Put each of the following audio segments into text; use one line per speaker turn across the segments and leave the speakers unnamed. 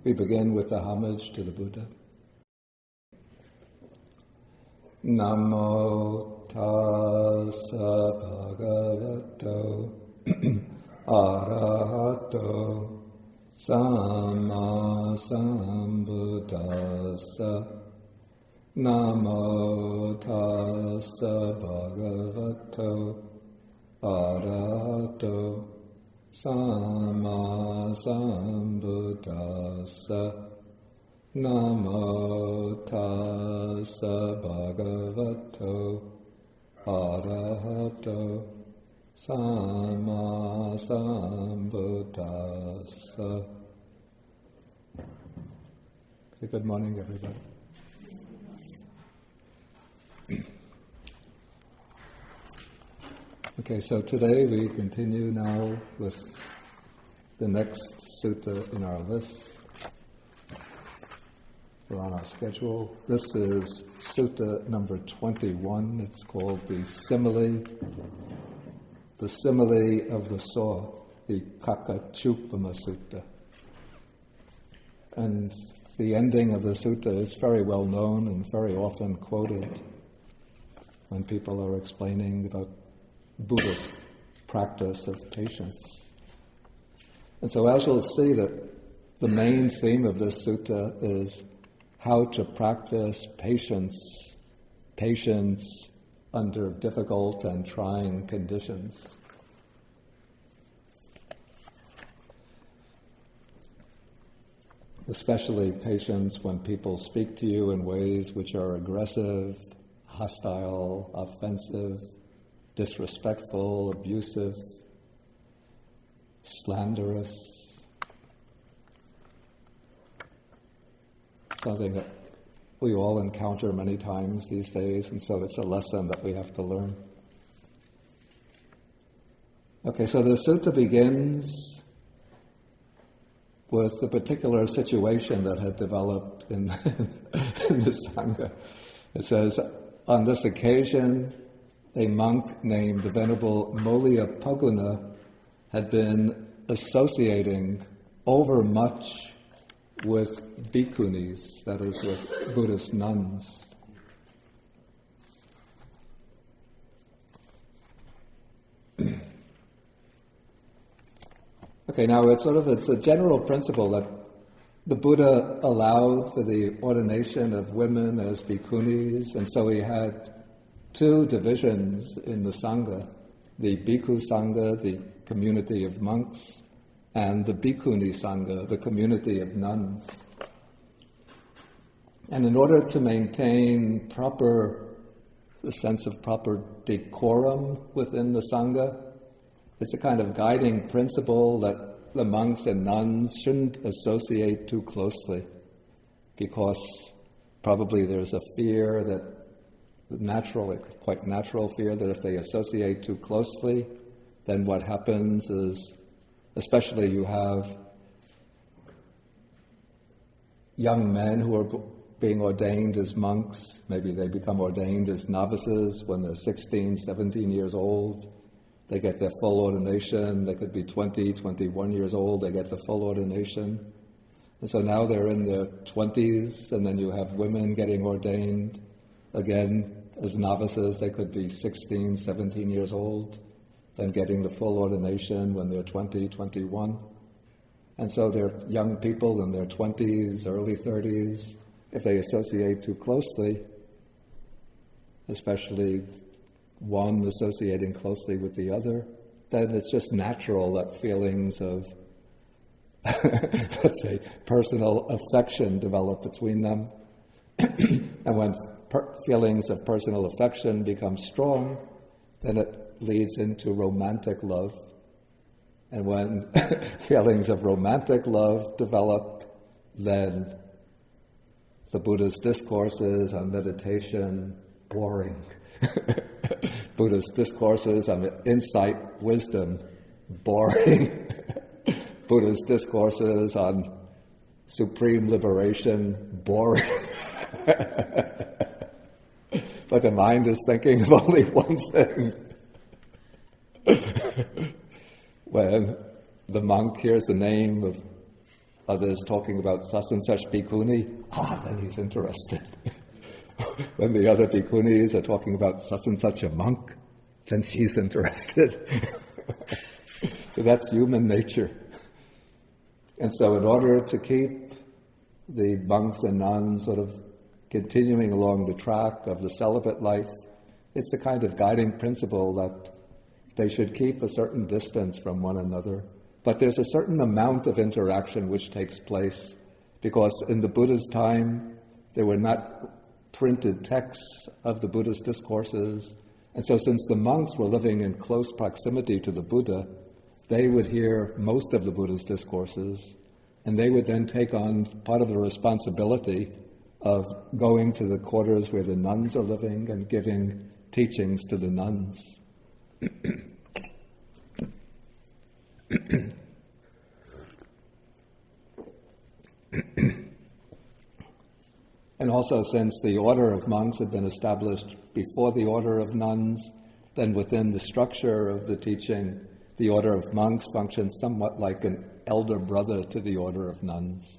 We begin with the homage to the Buddha. Namo tassa bhagavato arahato samma sambuddhassa. Namo tassa bhagavato arahato samma sambuddhassa. Namo tassa bhagavato arahato samma sambuddhassa. Okay, good morning, everybody. Okay, so today we continue now with the next sutta in our list. We're on our schedule. This is Sutta number 21. It's called the Simile of the saw, the Kakacupama Sutta. And the ending of the sutta is very well known and very often quoted when people are explaining about Buddhist practice of patience. And so as we'll see, that the main theme of this sutta is how to practice patience under difficult and trying conditions. Especially patience when people speak to you in ways which are aggressive, hostile, offensive, disrespectful, abusive, slanderous. Something that we all encounter many times these days, and so it's a lesson that we have to learn. Okay, so the sutta begins with the particular situation that had developed in the Sangha. It says, on this occasion, a monk named the Venerable Mollapoguna had been associating overmuch with bhikkhunis, that is, with Buddhist nuns. Okay, now it's a general principle that the Buddha allowed for the ordination of women as bhikkhunis, and so he had two divisions in the Sangha, the Bhikkhu Sangha, the community of monks, and the Bhikkhuni Sangha, the community of nuns. And in order to maintain the sense of proper decorum within the Sangha, it's a kind of guiding principle that the monks and nuns shouldn't associate too closely, because probably there's a fear quite natural fear that if they associate too closely, then what happens is, especially you have young men who are being ordained as monks. Maybe they become ordained as novices when they're 16, 17 years old. They get their full ordination. They could be 20, 21 years old. They get the full ordination. And so now they're in their 20s, and then you have women getting ordained again as novices. They could be 16, 17 years old, then getting the full ordination when they're 20, 21. And so they're young people in their 20s, early 30s. If they associate too closely, especially one associating closely with the other, then it's just natural that feelings of, let's say, personal affection develop between them. And when feelings of personal affection become strong, then it leads into romantic love. And when feelings of romantic love develop, then the Buddha's discourses on meditation, boring. Buddha's discourses on insight, wisdom, boring. Buddha's discourses on supreme liberation, boring. But the mind is thinking of only one thing. When the monk hears the name of others talking about such and such bhikkhuni, then he's interested. When the other bhikkhunis are talking about such and such a monk, then she's interested. So that's human nature. And so in order to keep the monks and nuns sort of continuing along the track of the celibate life, it's a kind of guiding principle that they should keep a certain distance from one another. But there's a certain amount of interaction which takes place, because in the Buddha's time, there were not printed texts of the Buddha's discourses. And so since the monks were living in close proximity to the Buddha, they would hear most of the Buddha's discourses, and they would then take on part of the responsibility of going to the quarters where the nuns are living and giving teachings to the nuns. And also, since the order of monks had been established before the order of nuns, then within the structure of the teaching, the order of monks functions somewhat like an elder brother to the order of nuns.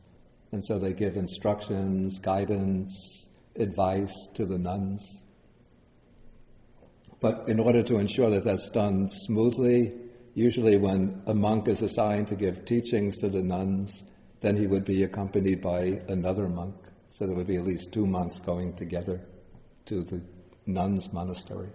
And so they give instructions, guidance, advice to the nuns. But in order to ensure that that's done smoothly, usually when a monk is assigned to give teachings to the nuns, then he would be accompanied by another monk. So there would be at least 2 monks going together to the nuns' monastery.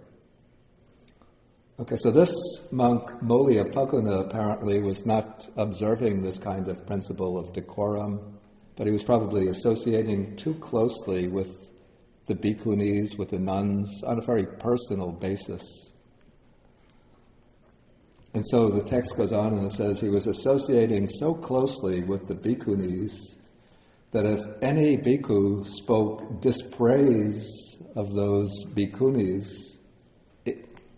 Okay, so this monk, Moliyapaguna, apparently was not observing this kind of principle of decorum, but he was probably associating too closely with the bhikkhunis, with the nuns, on a very personal basis. And so the text goes on and it says he was associating so closely with the bhikkhunis that if any bhikkhu spoke dispraise of those bhikkhunis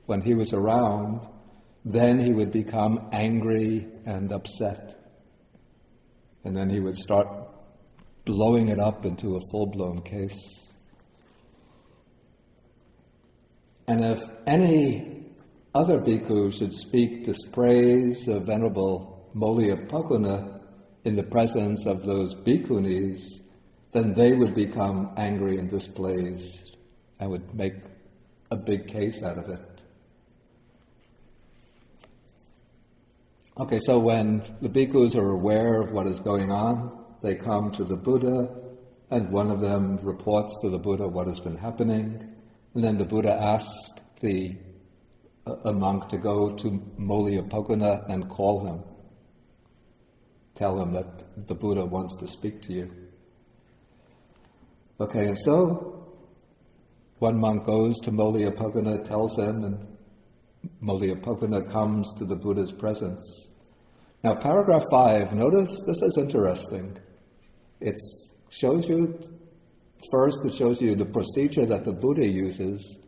when he was around, then he would become angry and upset. And then he would start blowing it up into a full-blown case. And if any other bhikkhu should speak dispraise of Venerable Moliyapaguna in the presence of those bhikkhunis, then they would become angry and displeased and would make a big case out of it. Okay, so when the bhikkhus are aware of what is going on, they come to the Buddha, and one of them reports to the Buddha what has been happening, and then the Buddha asked a monk to go to Moliyapaguna and call him. Tell him that the Buddha wants to speak to you. Okay, and so one monk goes to Moliyapaguna, tells him, and Moliyapaguna comes to the Buddha's presence. Now, paragraph 5, notice this is interesting. It shows you the procedure that the Buddha uses,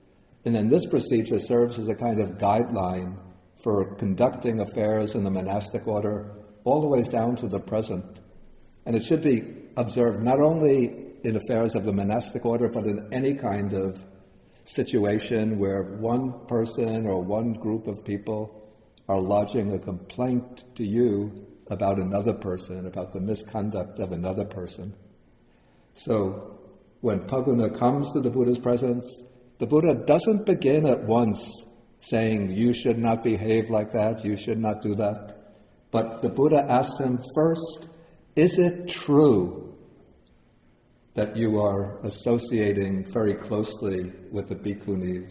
and then this procedure serves as a kind of guideline for conducting affairs in the monastic order all the way down to the present. And it should be observed not only in affairs of the monastic order, but in any kind of situation where one person or one group of people are lodging a complaint to you about another person, about the misconduct of another person. So when Paguna comes to the Buddha's presence, the Buddha doesn't begin at once saying, you should not behave like that, you should not do that. But the Buddha asks him first, is it true that you are associating very closely with the bhikkhunis?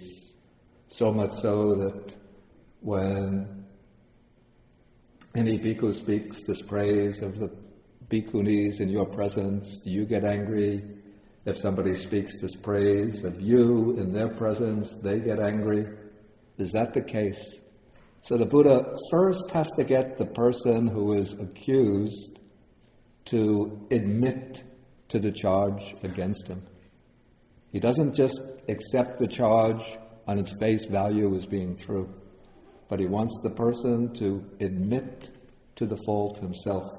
So much so that when any bhikkhu speaks dispraise of the bhikkhunis in your presence, you get angry. If somebody speaks dispraise of you in their presence, they get angry. Is that the case? So the Buddha first has to get the person who is accused to admit to the charge against him. He doesn't just accept the charge on its face value as being true, but he wants the person to admit to the fault himself.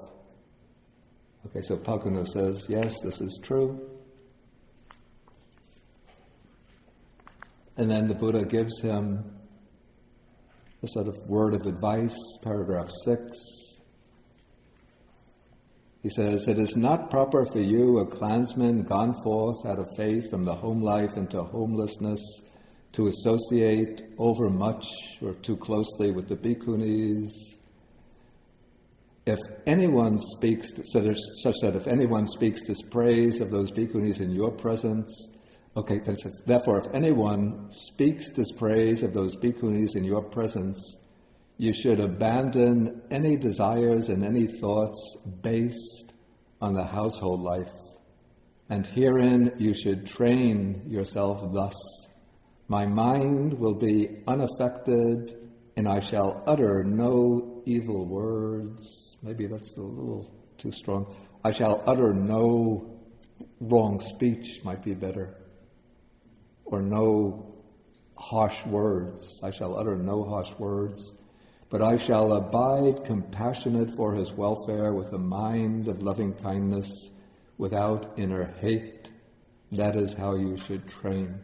Okay, so Paguna says, yes, this is true. And then the Buddha gives him a sort of word of advice, paragraph 6. He says, "It is not proper for you, a clansman gone forth out of faith from the home life into homelessness, to associate overmuch or too closely with the bhikkhunis. If anyone speaks, such that if anyone speaks dispraise of those bhikkhunis in your presence," okay, therefore, if anyone speaks dispraise of those bhikkhunis in your presence, you should abandon any desires and any thoughts based on the household life. And herein you should train yourself thus: my mind will be unaffected, and I shall utter no evil words. Maybe that's a little too strong. I shall utter no wrong speech, might be better. Or no harsh words. I shall utter no harsh words. But I shall abide compassionate for his welfare with a mind of loving kindness, without inner hate. That is how you should train.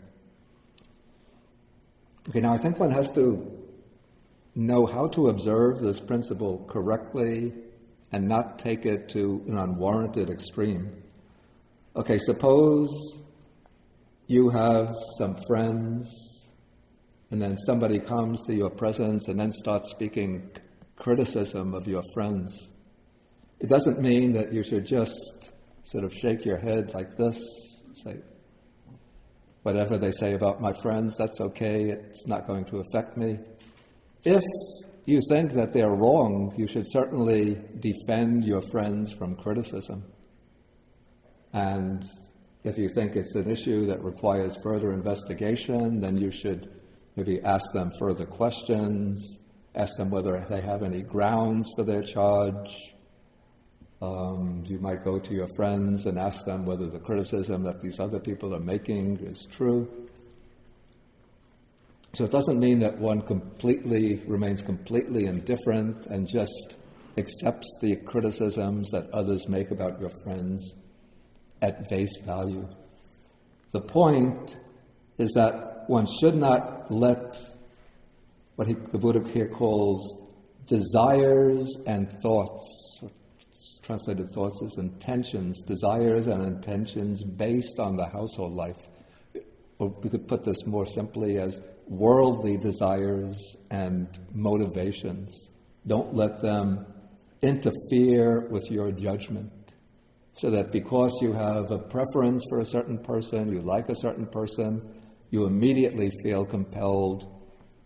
Okay, now I think one has to know how to observe this principle correctly and not take it to an unwarranted extreme. Okay, suppose you have some friends, and then somebody comes to your presence and then starts speaking criticism of your friends. It doesn't mean that you should just sort of shake your head like this, say, whatever they say about my friends, that's okay, it's not going to affect me. If you think that they're wrong, you should certainly defend your friends from criticism. And if you think it's an issue that requires further investigation, then you should maybe ask them further questions, ask them whether they have any grounds for their charge. You might go to your friends and ask them whether the criticism that these other people are making is true. So it doesn't mean that one remains completely indifferent and just accepts the criticisms that others make about your friends at face value. The point is that one should not let what the Buddha here calls desires and thoughts, translated thoughts as intentions, desires and intentions based on the household life. Or we could put this more simply as worldly desires and motivations. Don't let them interfere with your judgment. So that because you have a preference for a certain person, you like a certain person, you immediately feel compelled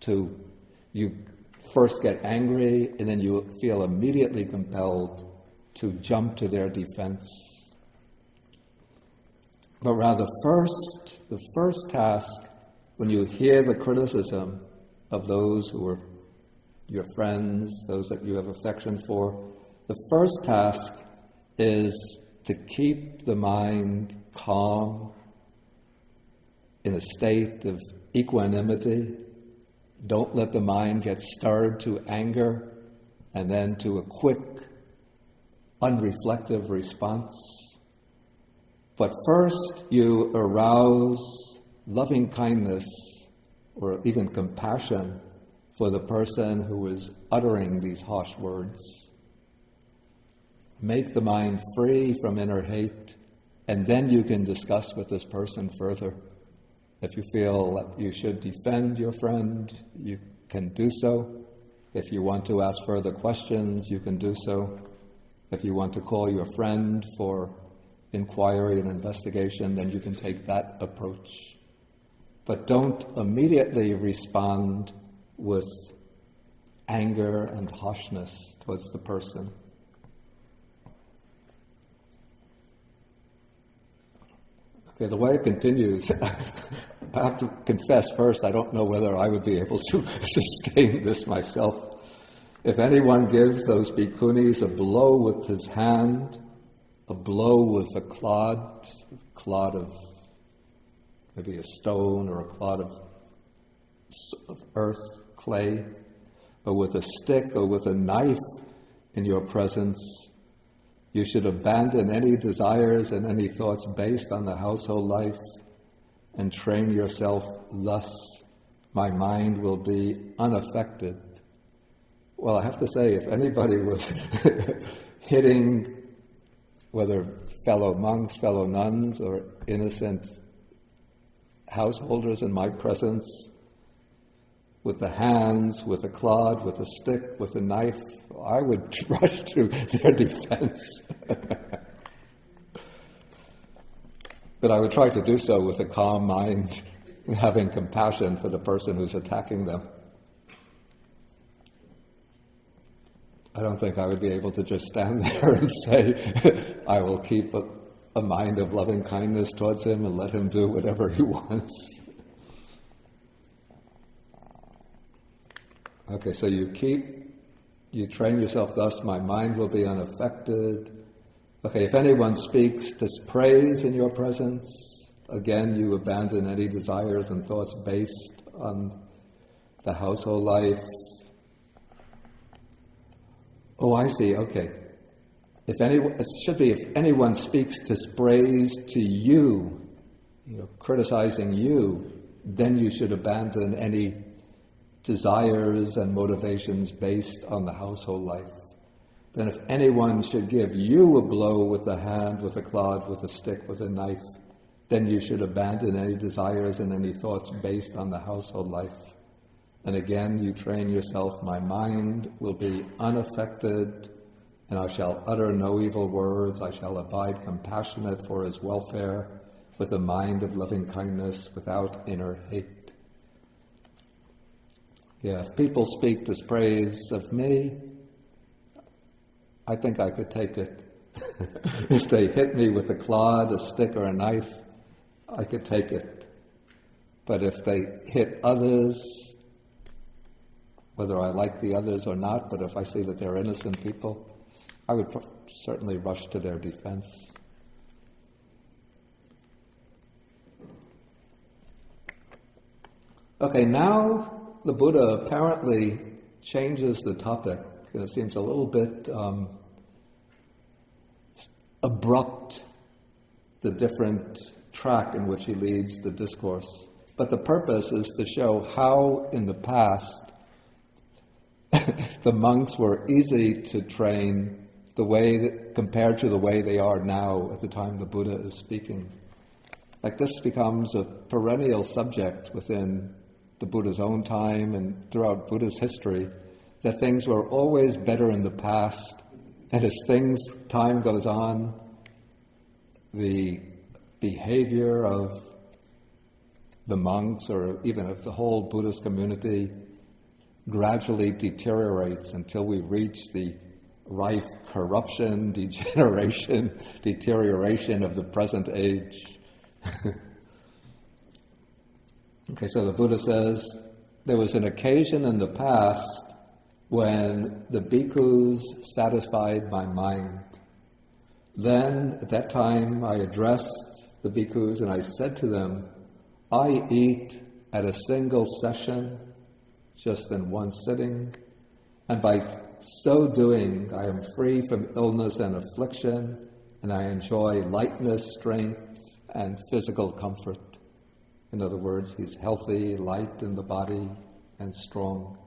to, you first get angry and then you feel immediately compelled to jump to their defense. But rather the first task, when you hear the criticism of those who are your friends, those that you have affection for, the first task is to keep the mind calm, in a state of equanimity. Don't let the mind get stirred to anger and then to a quick, unreflective response. But first you arouse loving kindness or even compassion for the person who is uttering these harsh words. Make the mind free from inner hate, and then you can discuss with this person further. If you feel that you should defend your friend, you can do so. If you want to ask further questions, you can do so. If you want to call your friend for inquiry and investigation, then you can take that approach. But don't immediately respond with anger and harshness towards the person. Okay, the way it continues, I have to confess first, I don't know whether I would be able to sustain this myself. If anyone gives those bhikkhunis a blow with his hand, a blow with a clod of maybe a stone or a clod of earth, clay, or with a stick or with a knife in your presence, you should abandon any desires and any thoughts based on the household life and train yourself thus. My mind will be unaffected. Well, I have to say, if anybody was hitting whether fellow monks, fellow nuns, or innocent householders in my presence, with the hands, with a clod, with a stick, with a knife, I would rush to their defense. But I would try to do so with a calm mind, having compassion for the person who's attacking them. I don't think I would be able to just stand there and say, I will keep a mind of loving kindness towards him and let him do whatever he wants. Okay, so you train yourself thus, my mind will be unaffected. Okay, if anyone speaks dispraise in your presence, again you abandon any desires and thoughts based on the household life. Oh, I see, okay. If anyone speaks dispraise to you, criticizing you, then you should abandon any desires and motivations based on the household life. Then if anyone should give you a blow with the hand, with a clod, with a stick, with a knife, then you should abandon any desires and any thoughts based on the household life. And again, you train yourself, my mind will be unaffected, and I shall utter no evil words, I shall abide compassionate for his welfare, with a mind of loving kindness, without inner hate. Yeah, if people speak dispraise of me, I think I could take it. If they hit me with a clod, a stick, or a knife, I could take it. But if they hit others, whether I like the others or not, but if I see that they're innocent people, I would certainly rush to their defense. Okay, now the Buddha apparently changes the topic. It seems a little bit abrupt, the different track in which he leads the discourse. But the purpose is to show how in the past the monks were easy to train compared to the way they are now at the time the Buddha is speaking. Like this becomes a perennial subject within the Buddha's own time and throughout Buddha's history, that things were always better in the past, and as time goes on, the behavior of the monks or even of the whole Buddhist community gradually deteriorates until we reach the rife corruption, deterioration of the present age. Okay, so the Buddha says, there was an occasion in the past when the bhikkhus satisfied my mind. Then, at that time, I addressed the bhikkhus and I said to them, I eat at a single session, just in one sitting, and by so doing, I am free from illness and affliction, and I enjoy lightness, strength, and physical comfort. In other words, he's healthy, light in the body, and strong.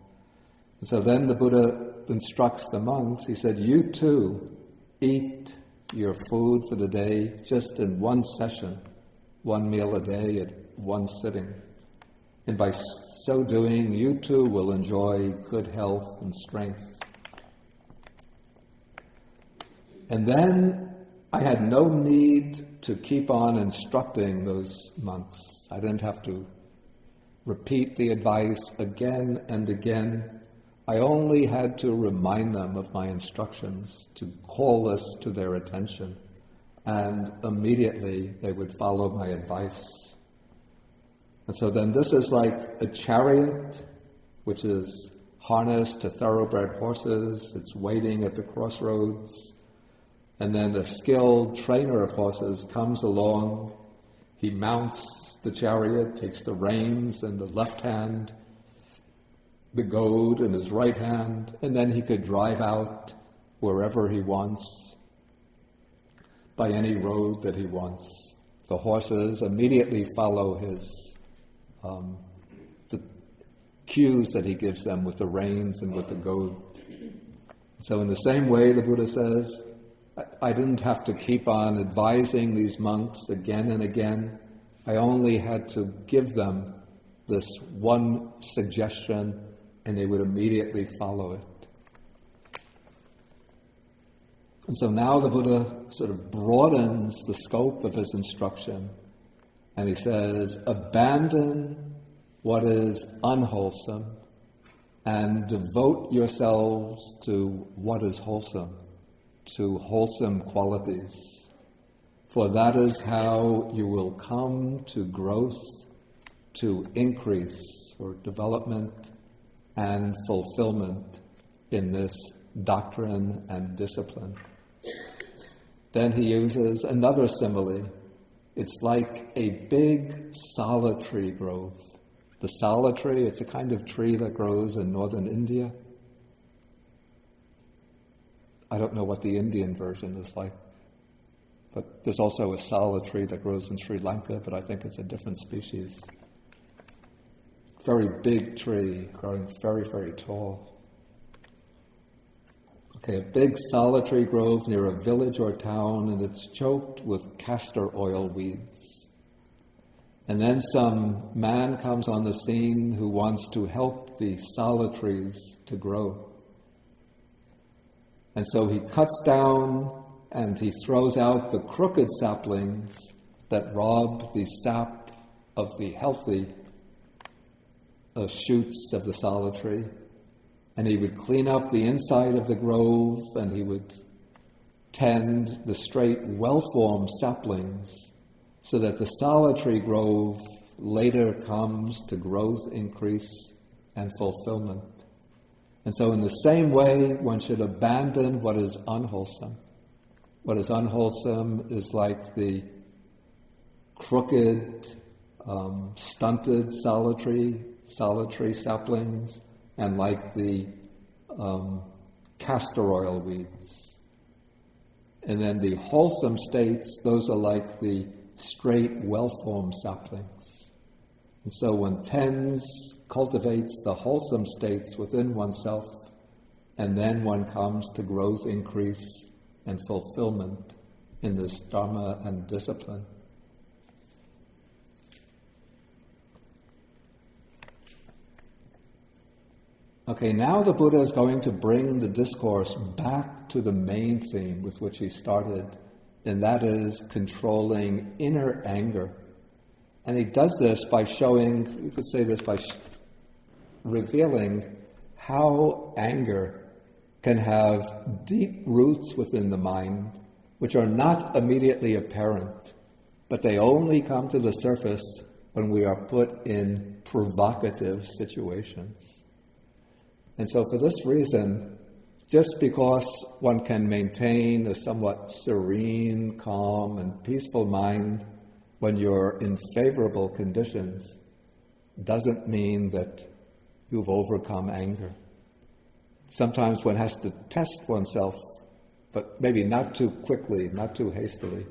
And so then the Buddha instructs the monks, he said, you too eat your food for the day just in one session, one meal a day at one sitting. And by so doing, you too will enjoy good health and strength. And then I had no need to keep on instructing those monks. I didn't have to repeat the advice again and again. I only had to remind them of my instructions, to call this to their attention, and immediately they would follow my advice. And so then this is like a chariot, which is harnessed to thoroughbred horses. It's waiting at the crossroads. And then a skilled trainer of horses comes along. He mounts the chariot, takes the reins in the left hand, the goad in his right hand, and then he could drive out wherever he wants, by any road that he wants. The horses immediately follow the cues that he gives them with the reins and with the goad. So in the same way, the Buddha says, I didn't have to keep on advising these monks again and again. I only had to give them this one suggestion, and they would immediately follow it. And so now the Buddha sort of broadens the scope of his instruction, and he says, abandon what is unwholesome and devote yourselves to what is wholesome, to wholesome qualities, for that is how you will come to growth, to increase or development and fulfillment in this doctrine and discipline. Then he uses another simile. It's like a big sala tree grove. The sala tree, it's a kind of tree that grows in northern India. I don't know what the Indian version is like, but there's also a sala tree that grows in Sri Lanka, but I think it's a different species. Very big tree, growing very, very tall. Okay, a big sala tree grove near a village or town, and it's choked with castor oil weeds. And then some man comes on the scene who wants to help the sala trees to grow. And so he cuts down and he throws out the crooked saplings that rob the sap of the healthy shoots of the sala tree. And he would clean up the inside of the grove, and he would tend the straight, well-formed saplings so that the sala tree grove later comes to growth, increase, and fulfillment. And so in the same way, one should abandon what is unwholesome. What is unwholesome is like the crooked, stunted sala tree saplings, and like the castor oil weeds. And then the wholesome states, those are like the straight, well-formed saplings. And so one cultivates the wholesome states within oneself, and then one comes to growth, increase, and fulfillment in this dharma and discipline. Okay, now the Buddha is going to bring the discourse back to the main theme with which he started, and that is controlling inner anger. And he does this by showing, you could say this by revealing how anger can have deep roots within the mind, which are not immediately apparent, but they only come to the surface when we are put in provocative situations. And so for this reason, just because one can maintain a somewhat serene, calm, and peaceful mind when you're in favorable conditions doesn't mean that you've overcome anger. Sometimes one has to test oneself, but maybe not too quickly, not too hastily,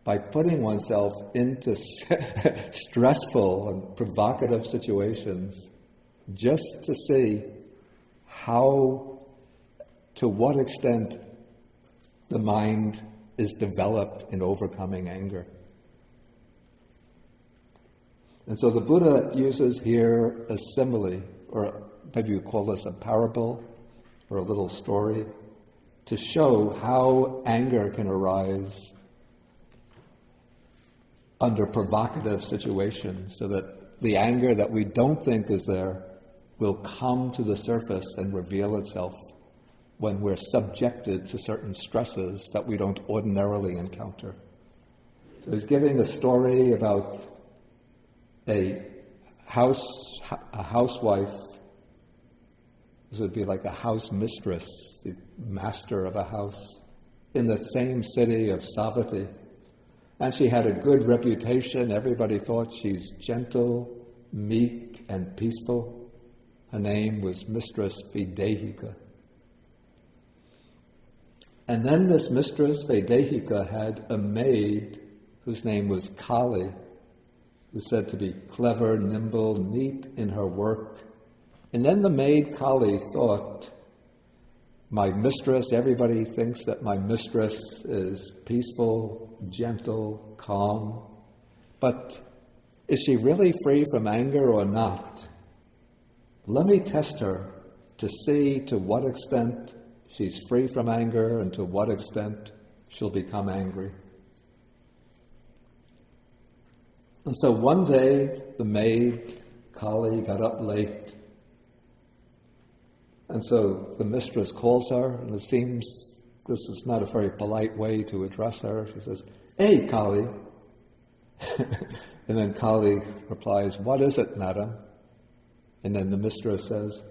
by putting oneself into stressful and provocative situations just to see to what extent the mind is developed in overcoming anger. And so the Buddha uses here a simile, or maybe you call this a parable, or a little story, to show how anger can arise under provocative situations, so that the anger that we don't think is there will come to the surface and reveal itself when we're subjected to certain stresses that we don't ordinarily encounter. So he's giving a story about a housewife. This would be like a house mistress, the master of a house, in the same city of Savatthi. And she had a good reputation. Everybody thought she's gentle, meek, and peaceful. Her name was Mistress Videhika. And then this Mistress Videhika had a maid whose name was Kali, who was said to be clever, nimble, neat in her work. And then the maid Kali thought, my mistress, everybody thinks that my mistress is peaceful, gentle, calm. But is she really free from anger or not? Let me test her to see to what extent she's free from anger and to what extent she'll become angry. And so one day, the maid, Kali, got up late. And so the mistress calls her, and it seems this is not a very polite way to address her. She says, "Hey, Kali." And then Kali replies, "What is it, madam?" And then the mistress says,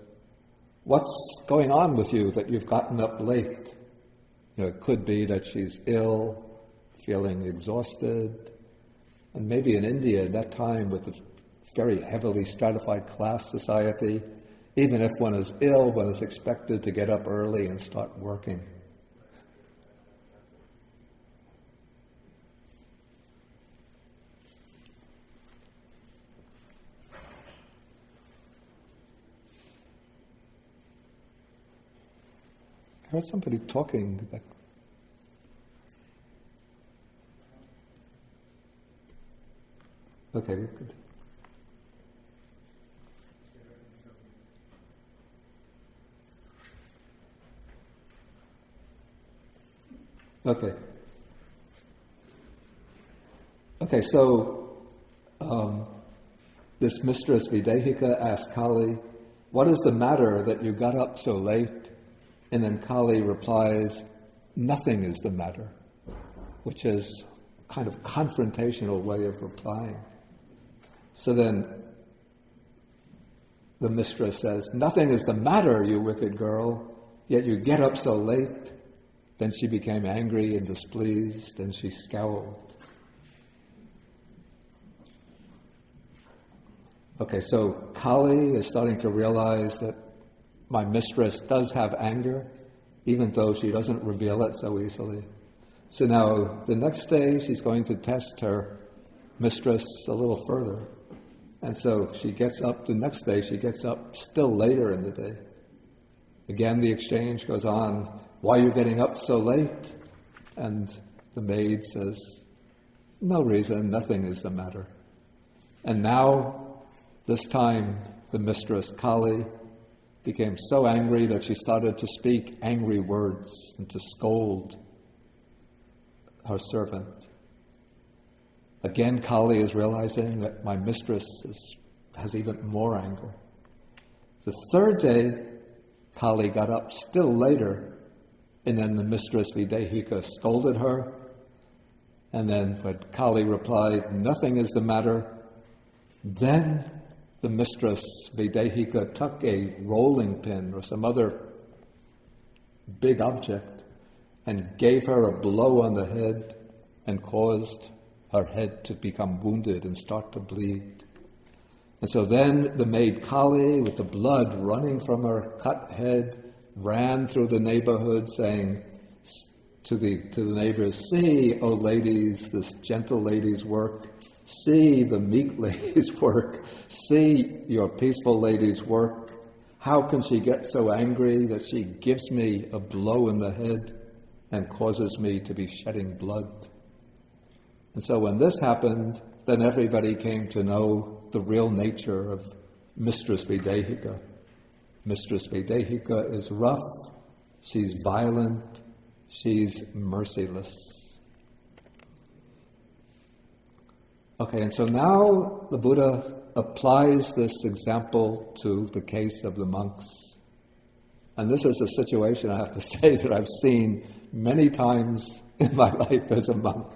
"What's going on with you that you've gotten up late?" It could be that she's ill, feeling exhausted. And maybe in India, at that time, with a very heavily stratified class society, even if one is ill, one is expected to get up early and start working. I heard somebody talking back. Okay, good. Okay, so this mistress Videhika asked Kali, "What is the matter that you got up so late?" And then Kali replies, "Nothing is the matter," which is kind of confrontational way of replying. So then the mistress says, "Nothing is the matter, you wicked girl, yet you get up so late." Then she became angry and displeased, and she scowled. Okay, so Kali is starting to realize that my mistress does have anger, even though she doesn't reveal it so easily. So now, the next day, she's going to test her mistress a little further. And so she gets up, the next day, she gets up still later in the day. Again, the exchange goes on. "Why are you getting up so late?" And the maid says, "No reason, nothing is the matter." And now, this time, the mistress, Kali, became so angry that she started to speak angry words and to scold her servant. Again, Kali is realizing that my mistress has even more anger. The third day, Kali got up still later, and then the mistress Videhika scolded her. And then when Kali replied, "Nothing is the matter," then the mistress Videhika took a rolling pin or some other big object and gave her a blow on the head and caused her head to become wounded and start to bleed. And so then the maid Kali, with the blood running from her cut head, ran through the neighborhood saying to the neighbors, "See, O ladies, this gentle lady's work. See the meek lady's work. See your peaceful lady's work. How can she get so angry that she gives me a blow in the head and causes me to be shedding blood?" And so when this happened, then everybody came to know the real nature of Mistress Videhika. Mistress Videhika is rough, she's violent, she's merciless. Okay, and so now the Buddha applies this example to the case of the monks. And this is a situation, I have to say, that I've seen many times in my life as a monk.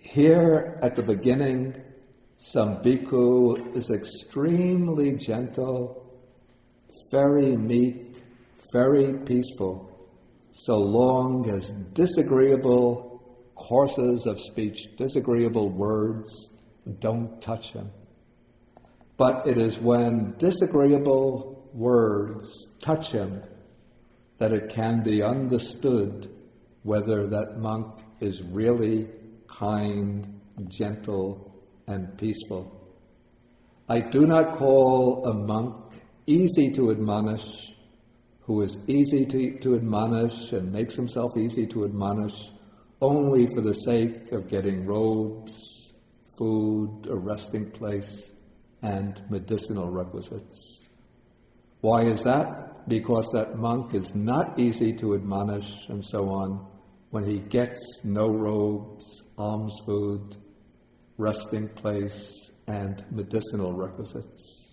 Here at the beginning, some bhikkhu is extremely gentle, very meek, very peaceful, so long as disagreeable courses of speech, disagreeable words don't touch him. But it is when disagreeable words touch him that it can be understood whether that monk is really kind, gentle, and peaceful. I do not call a monk easy to admonish who is easy to admonish and makes himself easy to admonish only for the sake of getting robes, food, a resting place, and medicinal requisites. Why is that? Because that monk is not easy to admonish and so on when he gets no robes, alms food, resting place, and medicinal requisites.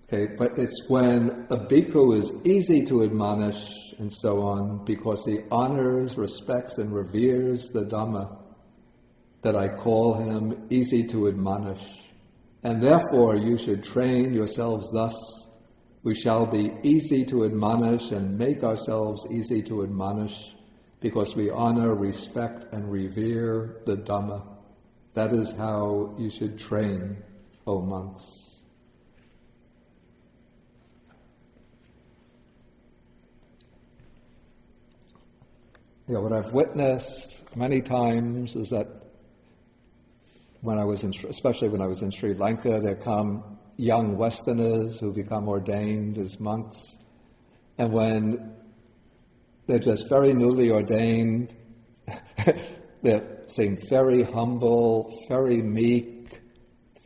Okay, but it's when a bhikkhu is easy to admonish and so on because he honors, respects, and reveres the Dhamma that I call him easy to admonish. And therefore you should train yourselves thus. We shall be easy to admonish and make ourselves easy to admonish because we honor, respect, and revere the Dhamma. That is how you should train, O monks. You know, what I've witnessed many times is that especially when I was in Sri Lanka, there come young Westerners who become ordained as monks, and when they're just very newly ordained, they seem very humble, very meek,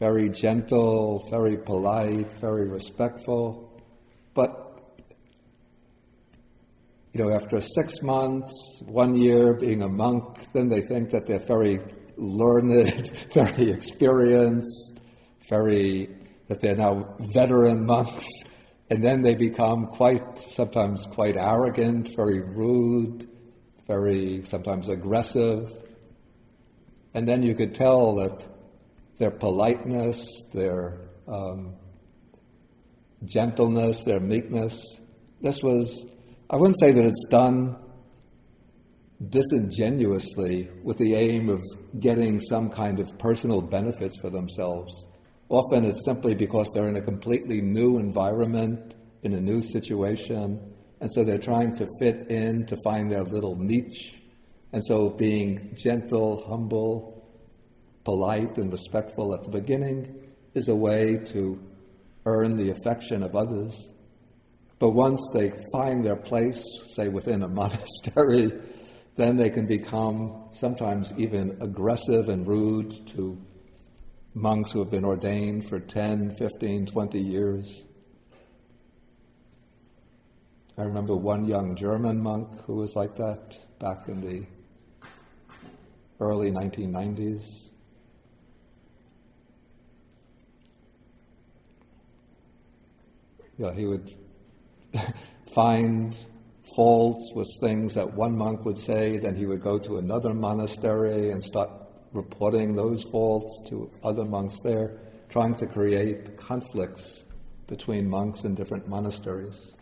very gentle, very polite, very respectful, but after 6 months, 1 year being a monk, then they think that they're very learned, very experienced, that they're now veteran monks, and then they become sometimes quite arrogant, very rude, very sometimes aggressive, and then you could tell that their politeness, their gentleness, their meekness, I wouldn't say that it's done disingenuously with the aim of getting some kind of personal benefits for themselves. Often it's simply because they're in a completely new environment, in a new situation, and so they're trying to fit in, to find their little niche. And so being gentle, humble, polite, and respectful at the beginning is a way to earn the affection of others. But once they find their place, say within a monastery, then they can become sometimes even aggressive and rude to monks who have been ordained for 10, 15, 20 years. I remember one young German monk who was like that back in the early 1990s. Yeah, he would find faults with things that one monk would say, then he would go to another monastery and start reporting those faults to other monks there, trying to create conflicts between monks in different monasteries.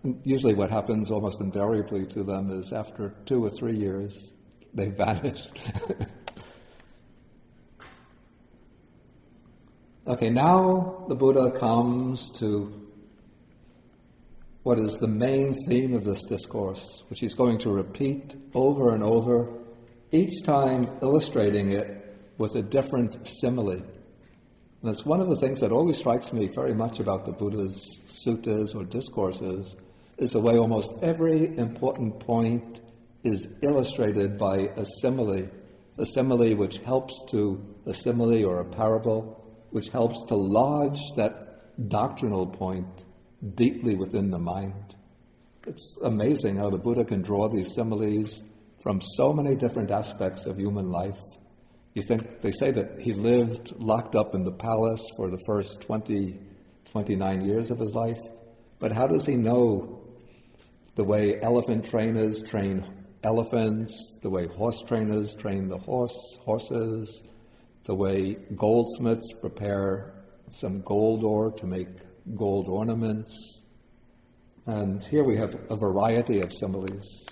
And usually what happens almost invariably to them is after 2 or 3 years, they vanish. Okay, now the Buddha comes to what is the main theme of this discourse, which he's going to repeat over and over, each time illustrating it with a different simile. And it's one of the things that always strikes me very much about the Buddha's suttas or discourses, is the way almost every important point is illustrated by a simile which helps to, a simile or a parable, which helps to lodge that doctrinal point deeply within the mind. It's amazing how the Buddha can draw these similes from so many different aspects of human life. They say that he lived locked up in the palace for the first 29 years of his life, but how does he know the way elephant trainers train elephants, the way horse trainers train the horses, the way goldsmiths prepare some gold ore to make gold ornaments. And here we have a variety of similes.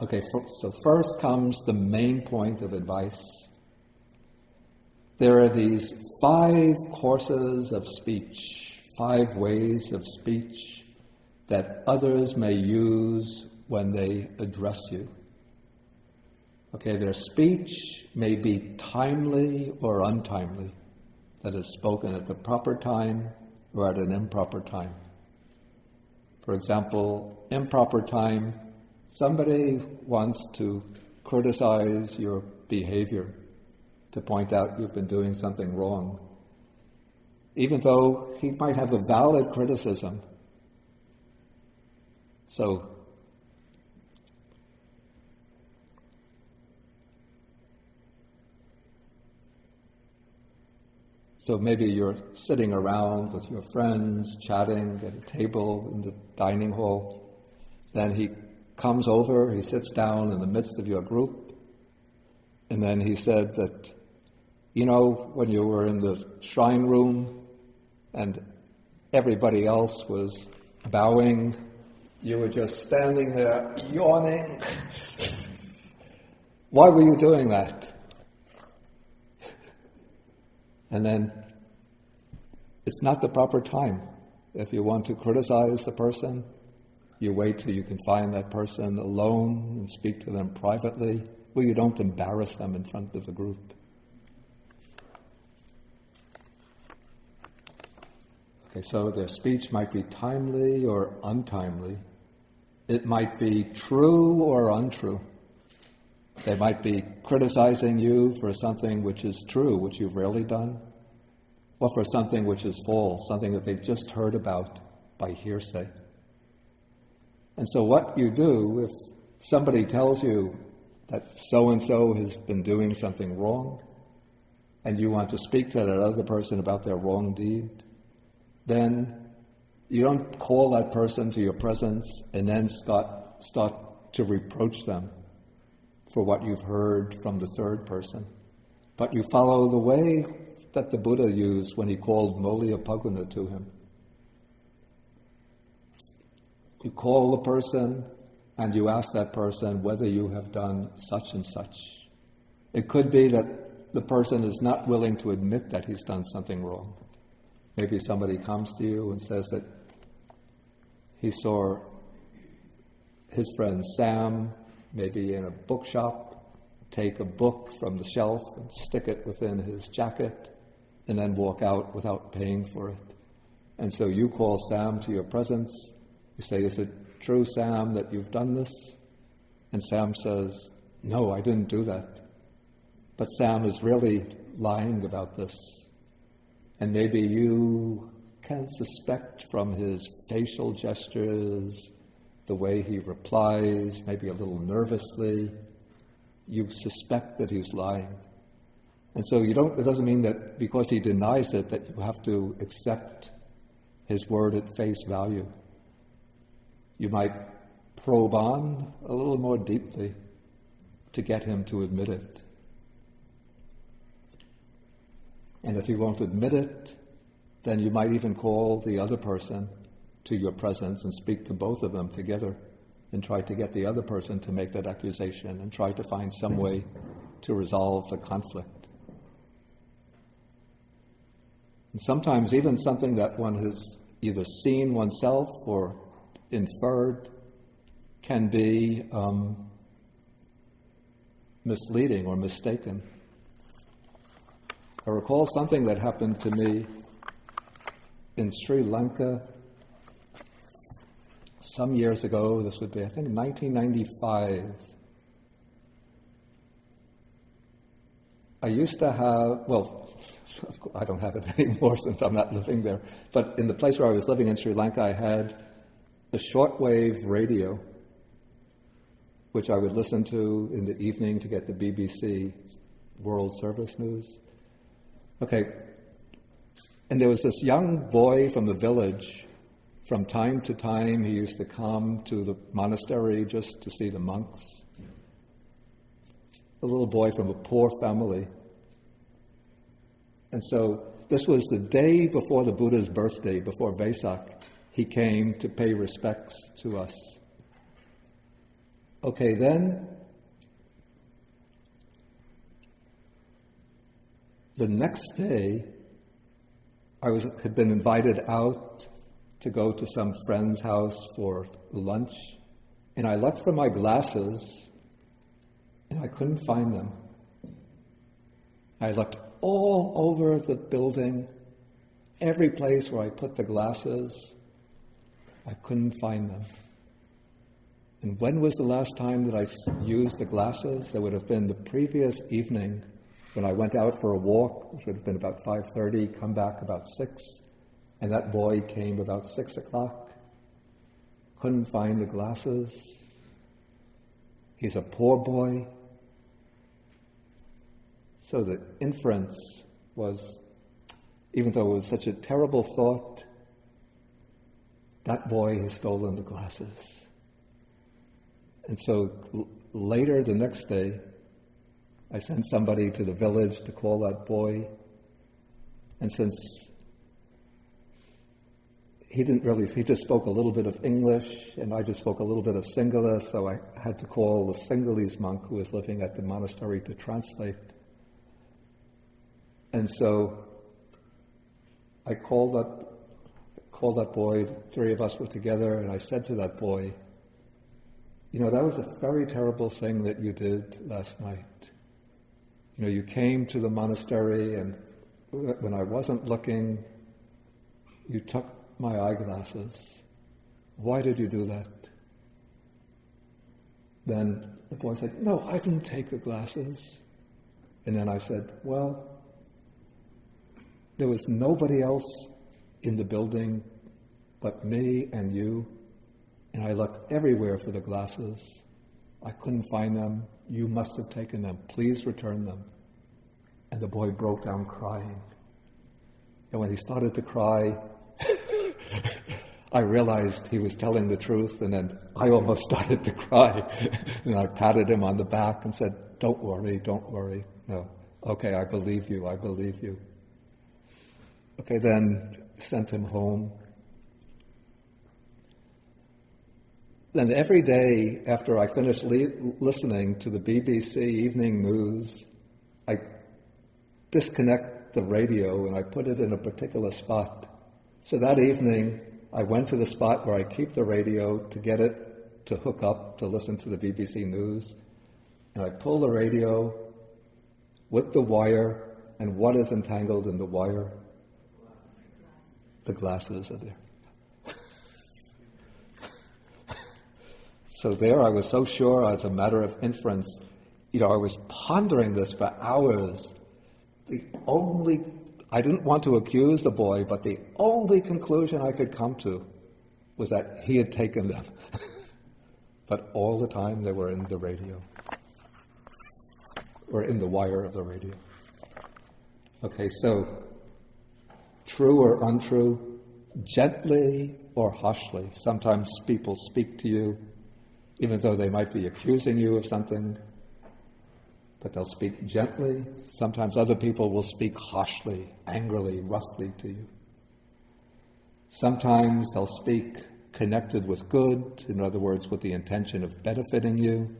Okay, so first comes the main point of advice. There are these 5 courses of speech, 5 ways of speech that others may use when they address you. Okay, their speech may be timely or untimely, that is spoken at the proper time or at an improper time. For example, improper time, somebody wants to criticize your behavior, to point out you've been doing something wrong, even though he might have a valid criticism. So maybe you're sitting around with your friends, chatting at a table in the dining hall. Then he comes over, he sits down in the midst of your group, and then he said that, when you were in the shrine room and everybody else was bowing, you were just standing there yawning. Why were you doing that? And then it's not the proper time. If you want to criticize the person, you wait till you can find that person alone and speak to them privately, where you don't embarrass them in front of the group. Okay, so their speech might be timely or untimely. It might be true or untrue. They might be criticizing you for something which is true, which you've rarely done, or for something which is false, something that they've just heard about by hearsay. And so what you do, if somebody tells you that so-and-so has been doing something wrong, and you want to speak to that other person about their wrong deed, then you don't call that person to your presence and then start to reproach them for what you've heard from the third person. But you follow the way that the Buddha used when he called Moliyapaguna to him. You call the person and you ask that person whether you have done such and such. It could be that the person is not willing to admit that he's done something wrong. Maybe somebody comes to you and says that he saw his friend Sam, maybe in a bookshop, take a book from the shelf and stick it within his jacket and then walk out without paying for it. And so you call Sam to your presence. You say, "Is it true, Sam, that you've done this?" And Sam says, "No, I didn't do that." But Sam is really lying about this. And maybe you can suspect from his facial gestures, the way he replies, maybe a little nervously, you suspect that he's lying. And so it doesn't mean that because he denies it that you have to accept his word at face value. You might probe on a little more deeply to get him to admit it. And if he won't admit it, then you might even call the other person to your presence and speak to both of them together and try to get the other person to make that accusation and try to find some way to resolve the conflict. And sometimes even something that one has either seen oneself or inferred can be misleading or mistaken. I recall something that happened to me in Sri Lanka some years ago. This would be, I think, 1995. I used to have, I don't have it anymore since I'm not living there, but in the place where I was living in Sri Lanka, I had a shortwave radio, which I would listen to in the evening to get the BBC World Service News. Okay, and there was this young boy from the village. From time to time, he used to come to the monastery just to see the monks. A little boy from a poor family. And so this was the day before the Buddha's birthday, before Vesak. He came to pay respects to us. Okay, then the next day, I had been invited out to go to some friend's house for lunch, and I looked for my glasses, and I couldn't find them. I looked all over the building, every place where I put the glasses. I couldn't find them. And when was the last time that I used the glasses? It would have been the previous evening when I went out for a walk, which would have been about 5:30, come back about 6, and that boy came about 6 o'clock. Couldn't find the glasses. He's a poor boy. So the inference was, even though it was such a terrible thought, that boy has stolen the glasses. And so later the next day, I sent somebody to the village to call that boy. And since he just spoke a little bit of English, and I just spoke a little bit of Sinhala, so I had to call the Sinhalese monk who was living at the monastery to translate. And so I called that boy, the three of us were together, and I said to that boy, that was a very terrible thing that you did last night. You came to the monastery, and when I wasn't looking, you took my eyeglasses. Why did you do that? Then the boy said, no, I didn't take the glasses. And then I said, well, there was nobody else in the building but me and you, and I looked everywhere for the glasses. I couldn't find them. You must have taken them. Please return them. And the boy broke down crying. And when he started to cry, I realized he was telling the truth, and then I almost started to cry. And I patted him on the back and said, don't worry. No. Okay, I believe you. Okay, then sent him home. Then every day after I finished listening to the BBC evening news, I disconnect the radio and I put it in a particular spot. So that evening, I went to the spot where I keep the radio to get it to hook up to listen to the BBC news. And I pull the radio with the wire, and what is entangled in the wire? The glasses are there. So there I was so sure, as a matter of inference, I was pondering this for hours. I didn't want to accuse the boy, but the only conclusion I could come to was that he had taken them. But all the time they were in the radio, or in the wire of the radio. Okay, so true or untrue, gently or harshly. Sometimes people speak to you, even though they might be accusing you of something, but they'll speak gently. Sometimes other people will speak harshly, angrily, roughly to you. Sometimes they'll speak connected with good, in other words, with the intention of benefiting you,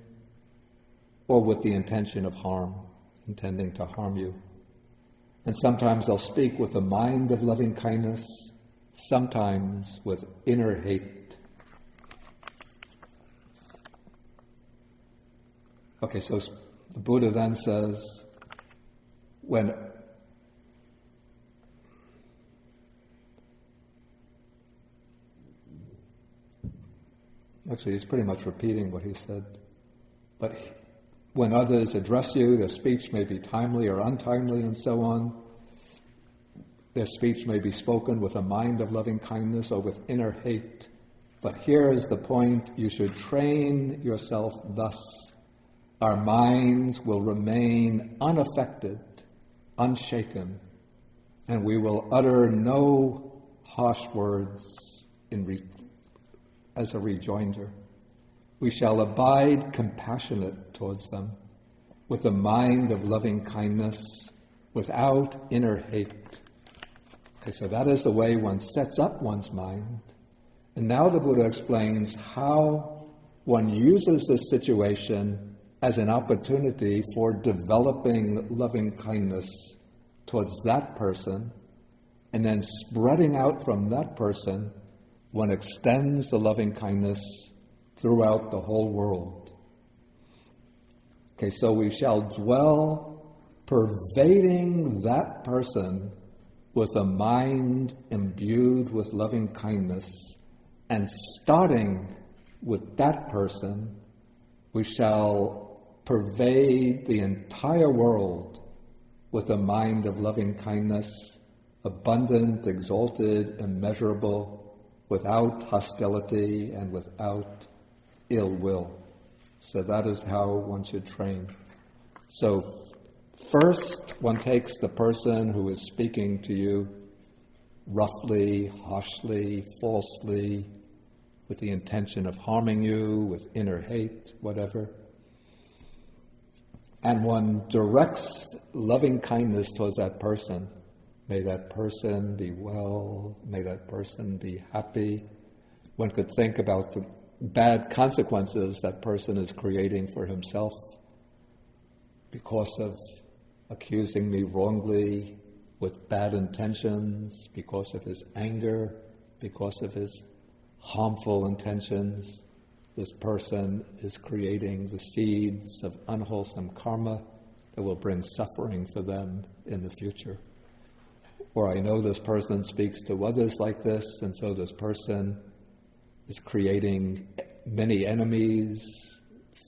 or with the intention of harm, intending to harm you. And sometimes they'll speak with a mind of loving kindness, sometimes with inner hate. Okay, so the Buddha then says, actually he's pretty much repeating what he said, but when others address you, their speech may be timely or untimely and so on. Their speech may be spoken with a mind of loving kindness or with inner hate. But here is the point: you should train yourself thus. Our minds will remain unaffected, unshaken, and we will utter no harsh words as a rejoinder. We shall abide compassionate towards them, with a mind of loving kindness, without inner hate. Okay, so that is the way one sets up one's mind. And now the Buddha explains how one uses this situation as an opportunity for developing loving kindness towards that person, and then spreading out from that person, one extends the loving kindness throughout the whole world. Okay, so we shall dwell pervading that person with a mind imbued with loving kindness, and starting with that person, we shall pervade the entire world with a mind of loving kindness, abundant, exalted, immeasurable, without hostility and without ill will. So that is how one should train. So first, one takes the person who is speaking to you roughly, harshly, falsely, with the intention of harming you, with inner hate, whatever. And one directs loving kindness towards that person. May that person be well, may that person be happy. One could think about the bad consequences that person is creating for himself because of accusing me wrongly with bad intentions, because of his anger, because of his harmful intentions. This person is creating the seeds of unwholesome karma that will bring suffering for them in the future. Or I know this person speaks to others like this, and so this person is creating many enemies.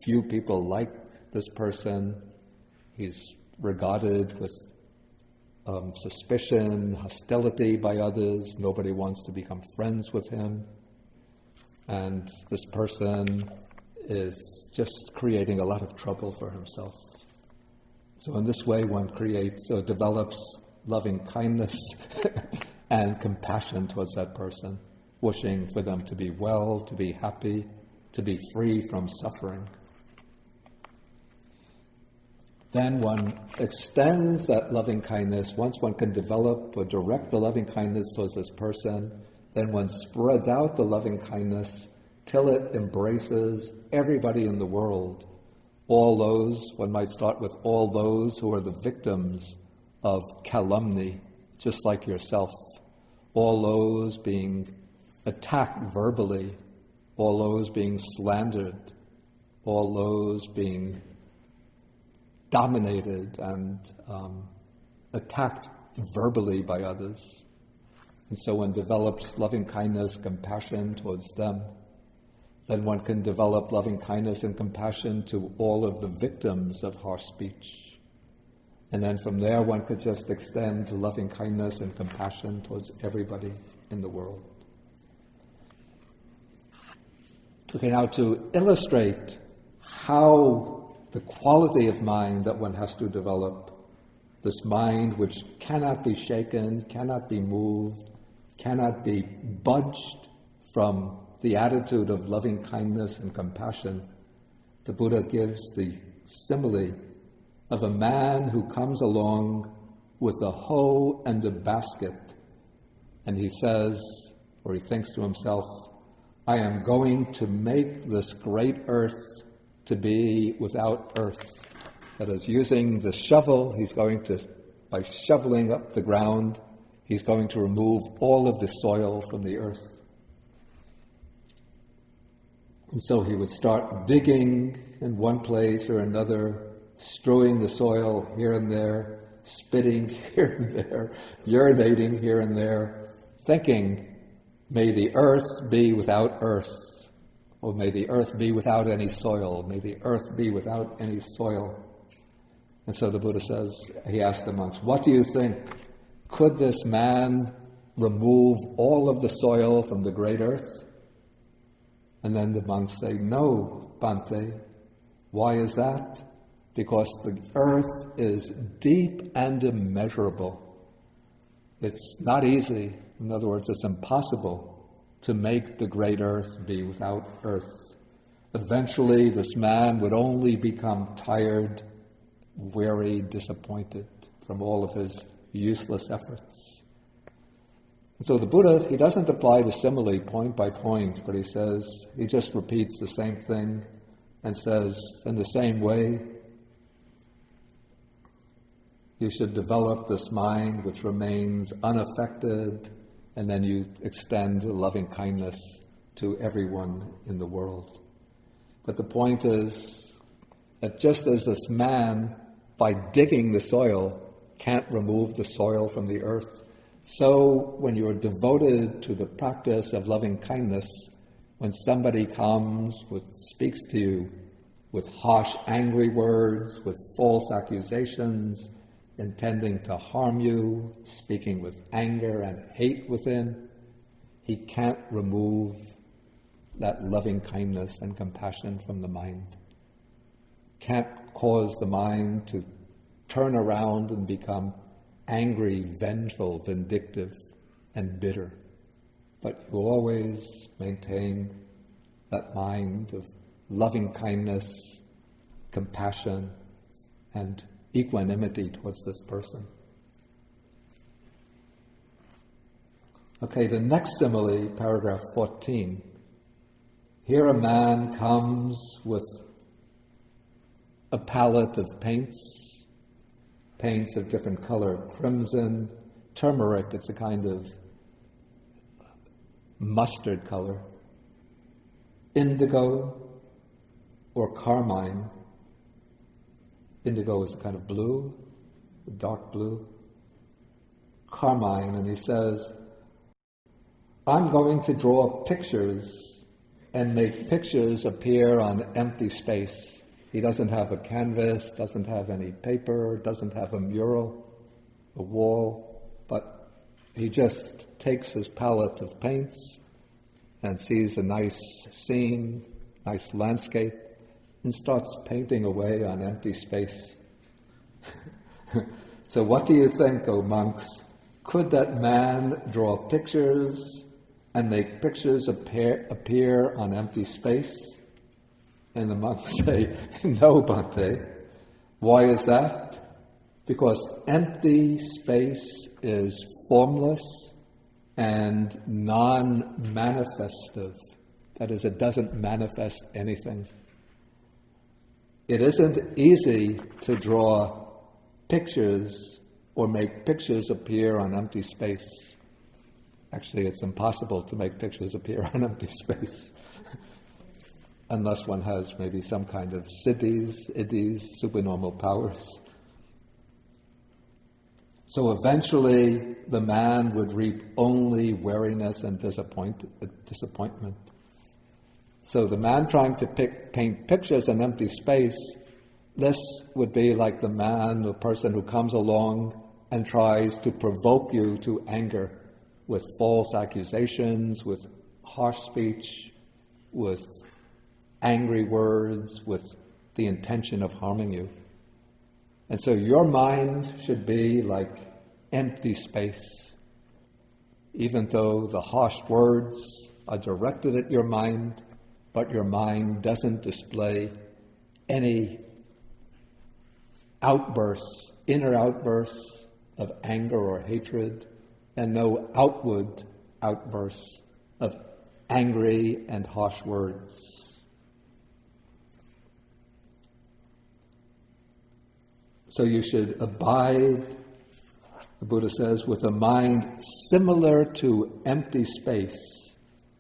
Few people like this person. He's regarded with suspicion, hostility by others. Nobody wants to become friends with him. And this person is just creating a lot of trouble for himself. So in this way, one develops loving kindness and compassion towards that person, wishing for them to be well, to be happy, to be free from suffering. Then one extends that loving kindness. Once one can develop or direct the loving kindness towards this person, then one spreads out the loving kindness till it embraces everybody in the world. All those, one might start with all those who are the victims of calumny, just like yourself. All those being attacked verbally, all those being slandered, all those being dominated and attacked verbally by others. And so one develops loving kindness, compassion towards them. Then one can develop loving kindness and compassion to all of the victims of harsh speech. And then from there one could just extend loving kindness and compassion towards everybody in the world. Okay, now to illustrate how the quality of mind that one has to develop, this mind which cannot be shaken, cannot be moved, cannot be budged from the attitude of loving kindness and compassion, the Buddha gives the simile of a man who comes along with a hoe and a basket, and he says, or he thinks to himself, I am going to make this great earth to be without earth. That is, using the shovel, he's going to, by shoveling up the ground, he's going to remove all of the soil from the earth. And so he would start digging in one place or another, strewing the soil here and there, spitting here and there, urinating here and there, thinking, may the earth be without earth, or may the earth be without any soil, may the earth be without any soil. And so the Buddha says, he asked the monks, what do you think? Could this man remove all of the soil from the great earth? And then the monks say, no, Bhante. Why is that? Because the earth is deep and immeasurable. It's not easy. In other words, it's impossible to make the great earth be without earth. Eventually, this man would only become tired, weary, disappointed from all of his useless efforts. And so the Buddha, he doesn't apply the simile point by point, but he just repeats the same thing and says, in the same way, you should develop this mind which remains unaffected, and then you extend loving kindness to everyone in the world. But the point is, That just as this man, by digging the soil, can't remove the soil from the earth, so when you're devoted to the practice of loving kindness, when somebody speaks to you with harsh, angry words, with false accusations, intending to harm you, speaking with anger and hate within, he can't remove that loving kindness and compassion from the mind. Can't cause the mind to turn around and become angry, vengeful, vindictive, and bitter. But you always maintain that mind of loving kindness, compassion, and equanimity towards this person. Okay, the next simile, paragraph 14. Here a man comes with a palette of paints of different color, crimson, turmeric, it's a kind of mustard color, indigo, or carmine. Indigo is a kind of blue, dark blue. Carmine, and he says, I'm going to draw pictures and make pictures appear on empty space. He doesn't have a canvas, doesn't have any paper, doesn't have a mural, a wall, but he just takes his palette of paints and sees a nice scene, nice landscape, and starts painting away on empty space. So what do you think, O monks? Could that man draw pictures and make pictures appear on empty space? And the monks say, no, Bhante. Why is that? Because empty space is formless and non-manifestive. That is, it doesn't manifest anything. It isn't easy to draw pictures or make pictures appear on empty space. Actually, it's impossible to make pictures appear on empty space. Unless one has maybe some kind of siddhis, supernormal powers. So eventually the man would reap only weariness and disappointment. So the man trying to paint pictures in empty space, this would be like the man, the person who comes along and tries to provoke you to anger with false accusations, with harsh speech, with angry words, with the intention of harming you. And so your mind should be like empty space. Even though the harsh words are directed at your mind, but your mind doesn't display any outbursts, inner outbursts of anger or hatred, and no outward outbursts of angry and harsh words. So you should abide, the Buddha says, with a mind similar to empty space,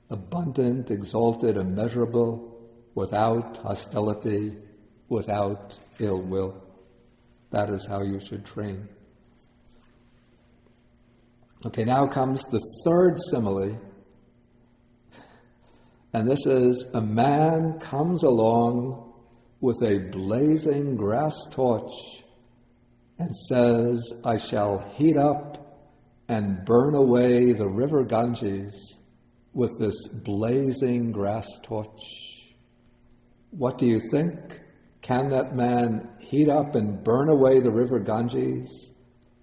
abundant, exalted, immeasurable, without hostility, without ill will. That is how you should train. Okay, now comes the third simile. And this is, a man comes along with a blazing grass torch and says, I shall heat up and burn away the river Ganges with this blazing grass torch. What do you think? Can that man heat up and burn away the river Ganges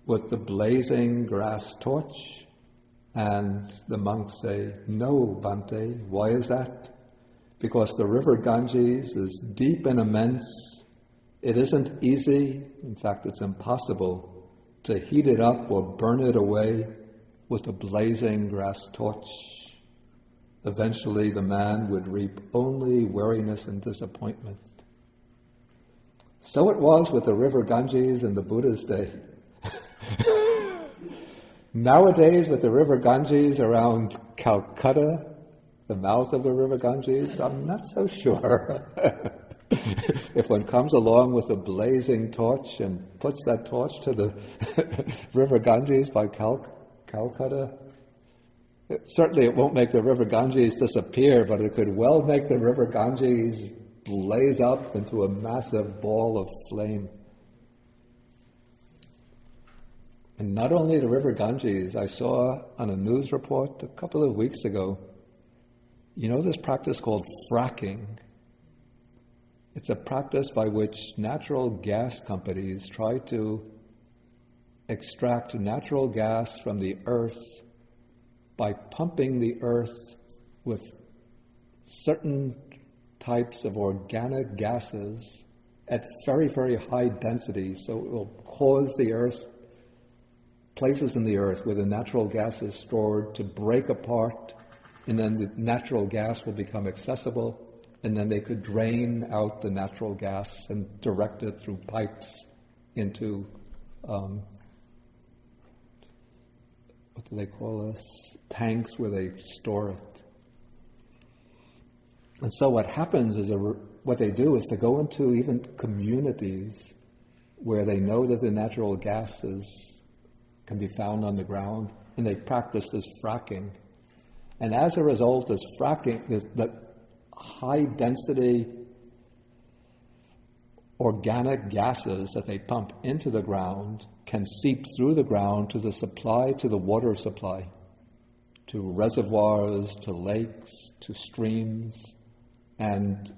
with the blazing grass torch? And the monks say, no, Bhante. Why is that? Because the river Ganges is deep and immense. It isn't easy, in fact it's impossible, to heat it up or burn it away with a blazing grass torch. Eventually the man would reap only weariness and disappointment. So it was with the river Ganges in the Buddha's day. Nowadays with the river Ganges around Calcutta, the mouth of the river Ganges, I'm not so sure. if one comes along with a blazing torch and puts that torch to the river Ganges by Calcutta, certainly it won't make the river Ganges disappear, but it could well make the river Ganges blaze up into a massive ball of flame. And not only the river Ganges, I saw on a news report a couple of weeks ago, you know this practice called fracking? It's a practice by which natural gas companies try to extract natural gas from the earth by pumping the earth with certain types of organic gases at very, very high density. So it will cause the earth, places in the earth where the natural gas is stored, to break apart, and then the natural gas will become accessible, and then they could drain out the natural gas and direct it through pipes into, what do they call this? Tanks where they store it. And so what happens is, what they do is to go into even communities where they know that the natural gases can be found on the ground, and they practice this fracking. And as a result, this fracking, the high density organic gases that they pump into the ground can seep through the ground to the supply, to the water supply, to reservoirs, to lakes, to streams, and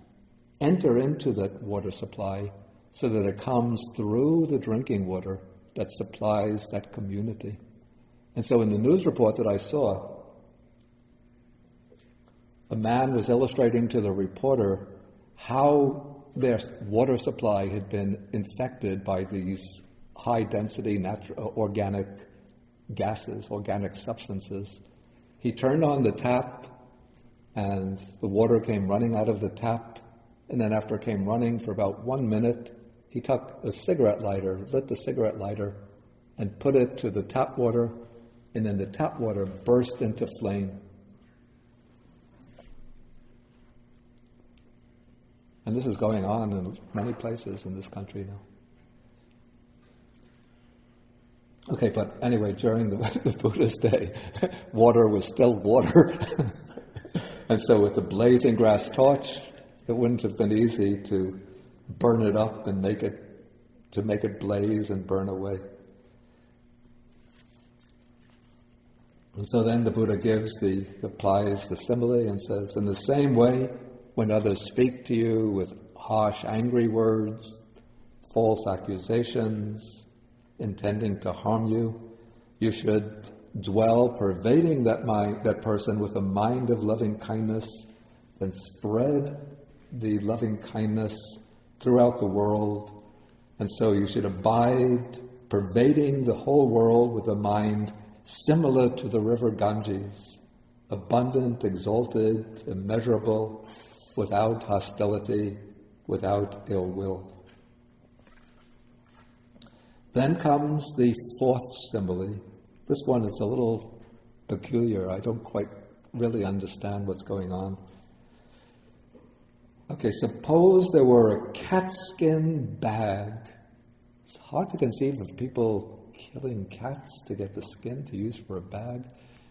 enter into that water supply so that it comes through the drinking water that supplies that community. And so in the news report that I saw, a man was illustrating to the reporter how their water supply had been infected by these high-density organic gases, organic substances. He turned on the tap, and the water came running out of the tap, and then after it came running for about 1 minute, he took a cigarette lighter, lit the cigarette lighter, and put it to the tap water, and then the tap water burst into flame. And this is going on in many places in this country now. Okay, but anyway, during the Buddha's day, water was still water. And so with the blazing grass torch, it wouldn't have been easy to burn it up and make it blaze and burn away. And so then the Buddha applies the simile and says, in the same way, when others speak to you with harsh, angry words, false accusations, intending to harm you, you should dwell, pervading that person with a mind of loving kindness, then spread the loving kindness throughout the world. And so you should abide, pervading the whole world with a mind similar to the river Ganges, abundant, exalted, immeasurable, without hostility, without ill will. Then comes the fourth simile. This one is a little peculiar. I don't quite really understand what's going on. Okay, suppose there were a catskin bag. It's hard to conceive of people killing cats to get the skin to use for a bag.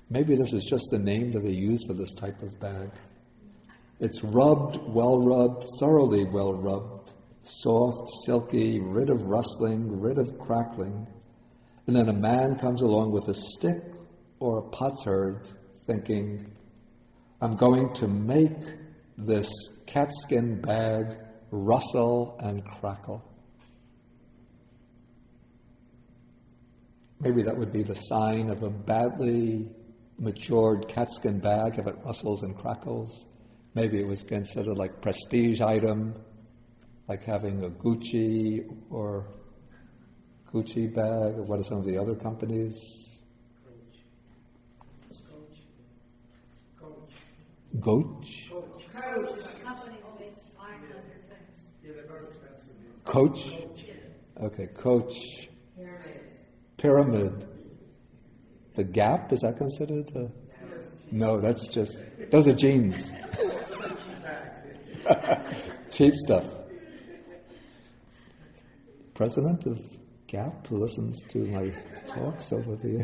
Maybe this is just the name that they use for this type of bag. It's rubbed, thoroughly well rubbed, soft, silky, rid of rustling, rid of crackling. And then a man comes along with a stick or a potsherd thinking, I'm going to make this catskin bag rustle and crackle. Maybe that would be the sign of a badly matured catskin bag if it rustles and crackles. Maybe it was considered like prestige item, like having a Gucci bag, or what are some of the other companies? Coach. Coach? Okay, Coach. Pyramid. The Gap, is that considered? No, that's just, those are jeans. Cheap stuff. president of GAP who listens to my talks over the...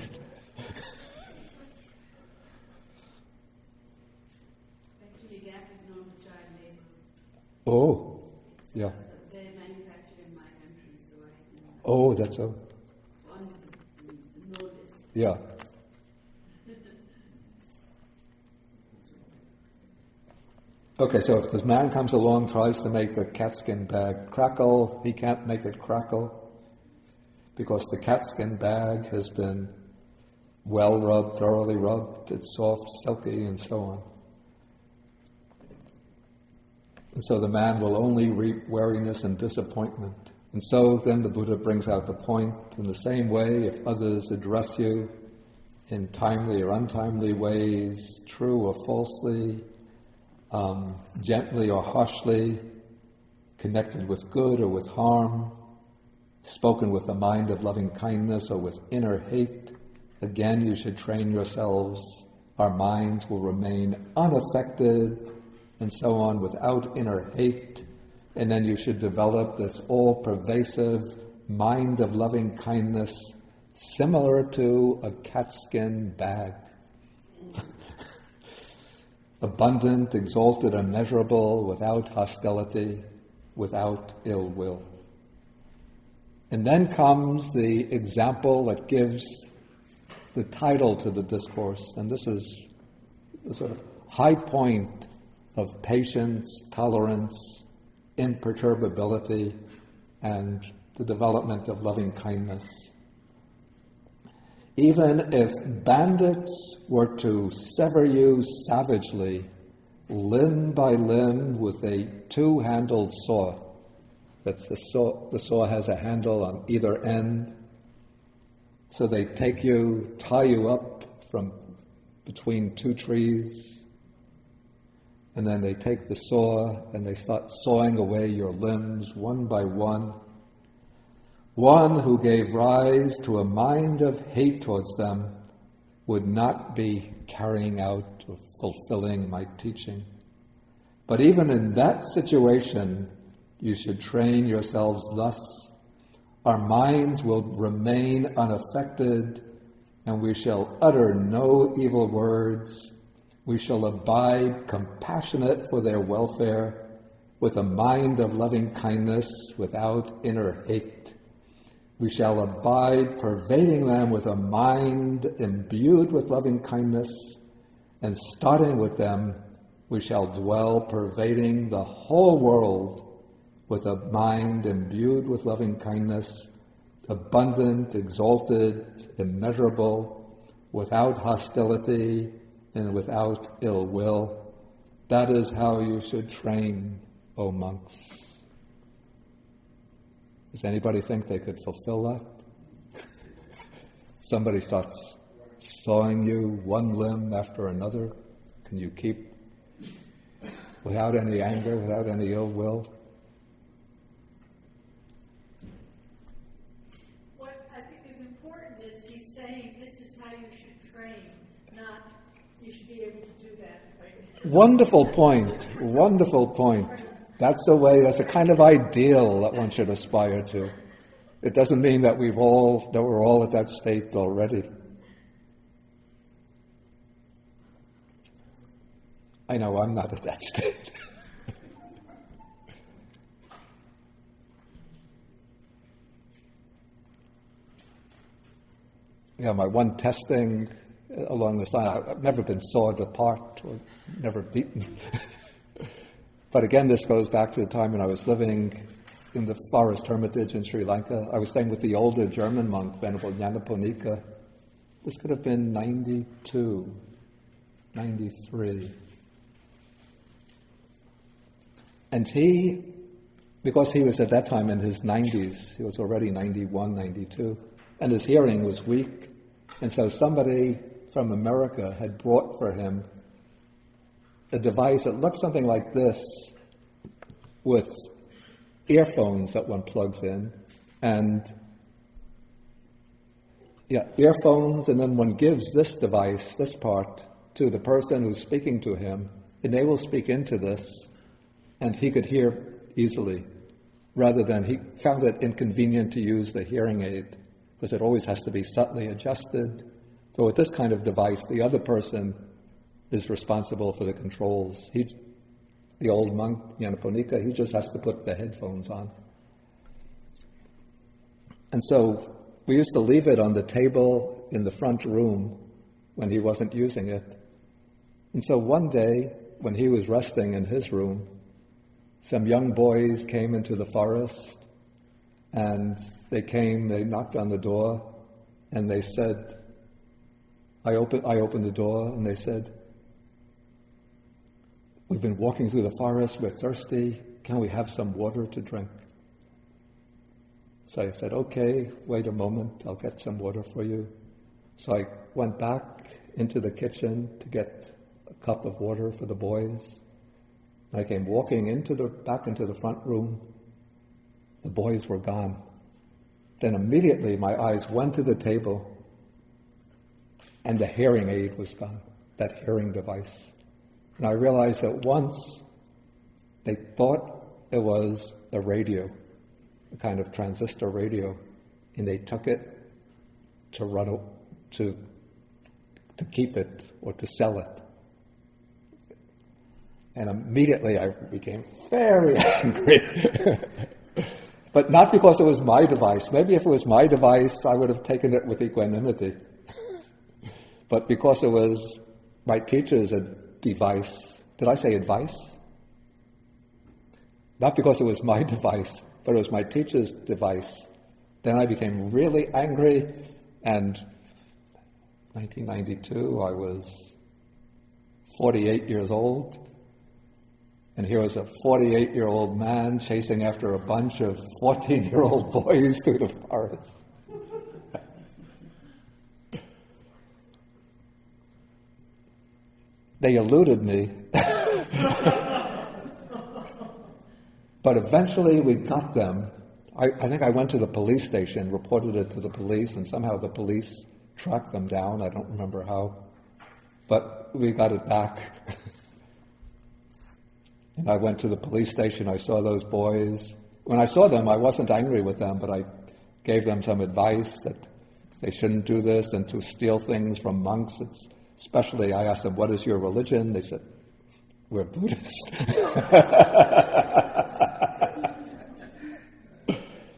Actually, GAP is known for child labor.
Oh, yeah.
They manufacture in my country, so I can...
Oh, that's so.
It's on the notice.
Yeah. Okay, so if this man comes along, tries to make the catskin bag crackle, he can't make it crackle because the catskin bag has been well rubbed, thoroughly rubbed, it's soft, silky, and so on. And so the man will only reap weariness and disappointment. And so then the Buddha brings out the point, in the same way, if others address you in timely or untimely ways, true or falsely, gently or harshly, connected with good or with harm, spoken with a mind of loving kindness or with inner hate, again you should train yourselves. Our minds will remain unaffected, and so on, without inner hate. And then you should develop this all-pervasive mind of loving kindness, similar to a catskin bag. Abundant, exalted, immeasurable, without hostility, without ill will. And then comes the example that gives the title to the discourse, and this is the sort of high point of patience, tolerance, imperturbability, and the development of loving kindness. Even if bandits were to sever you savagely, limb by limb, with a two-handled saw, that's the saw has a handle on either end, so they take you, tie you up from between two trees, and then they take the saw and they start sawing away your limbs one by one. One who gave rise to a mind of hate towards them would not be carrying out or fulfilling my teaching. But even in that situation, you should train yourselves thus. Our minds will remain unaffected, and we shall utter no evil words. We shall abide compassionate for their welfare, with a mind of loving kindness, without inner hate. We shall abide pervading them with a mind imbued with loving kindness, and starting with them, we shall dwell pervading the whole world with a mind imbued with loving kindness, abundant, exalted, immeasurable, without hostility and without ill will. That is how you should train, O monks. Does anybody think they could fulfill that? Somebody starts sawing you one limb after another. Can you keep without any anger, without any ill will?
What I think is important is he's saying this is how you should train, not you should be able to do that. Right?
Wonderful point. Wonderful point. That's a way, that's a kind of ideal that one should aspire to. It doesn't mean that we're all at that state already. I know I'm not at that state. My one testing along this line, I've never been sawed apart or never beaten. But again, this goes back to the time when I was living in the forest hermitage in Sri Lanka. I was staying with the older German monk, Venerable Nyanaponika. This could have been 92, 93. And he, because he was at that time in his 90s, he was already 91, 92, and his hearing was weak. And so somebody from America had brought for him a device that looked something like this, with earphones that one plugs in, and earphones, and then one gives this device, this part, to the person who's speaking to him, and they will speak into this, and he could hear easily. rather than he found it inconvenient to use the hearing aid because it always has to be subtly adjusted. But with this kind of device, the other person is responsible for the controls. The old monk, Nyanaponika, he just has to put the headphones on. And so we used to leave it on the table in the front room when he wasn't using it. And so one day, when he was resting in his room, some young boys came into the forest, and they knocked on the door, and they said, I opened the door, and they said, "We've been walking through the forest, we're thirsty, can we have some water to drink?" So I said, "Okay, wait a moment, I'll get some water for you." So I went back into the kitchen to get a cup of water for the boys. I came walking back into the front room. The boys were gone. Then immediately my eyes went to the table, and the hearing aid was gone, that hearing device. And I realized that once they thought it was a radio, a kind of transistor radio, and they took it to keep it or to sell it. And immediately I became very angry. But not because it was my device. Maybe if it was my device, I would have taken it with equanimity. But because it was my teacher's device, did I say advice? Not because it was my device, but it was my teacher's device. Then I became really angry, and 1992, I was 48 years old, and here was a 48-year-old man chasing after a bunch of 14-year-old boys through the forest. They eluded me. But eventually we got them. I think I went to the police station, reported it to the police, and somehow the police tracked them down. I don't remember how. But we got it back. And I went to the police station. I saw those boys. When I saw them, I wasn't angry with them, but I gave them some advice that they shouldn't do this and to steal things from monks. Especially, I asked them, "What is your religion?" They said, "We're Buddhist."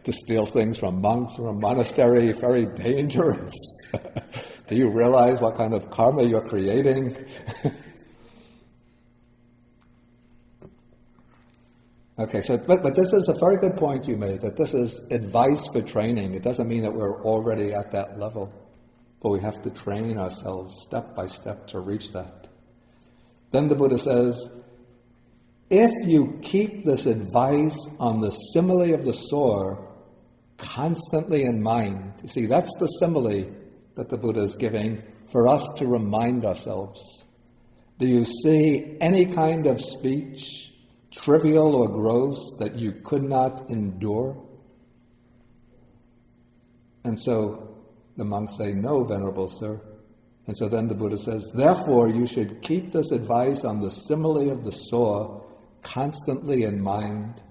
To steal things from monks or a monastery, very dangerous. Do you realize what kind of karma you're creating? Okay, so but this is a very good point you made, that this is advice for training. It doesn't mean that we're already at that level, but we have to train ourselves step by step to reach that. Then the Buddha says, if you keep this advice on the simile of the sower constantly in mind, you see, that's the simile that the Buddha is giving for us to remind ourselves. Do you see any kind of speech, trivial or gross, that you could not endure? And so the monks say, "No, Venerable Sir." And so then the Buddha says, therefore you should keep this advice on the simile of the sower constantly in mind.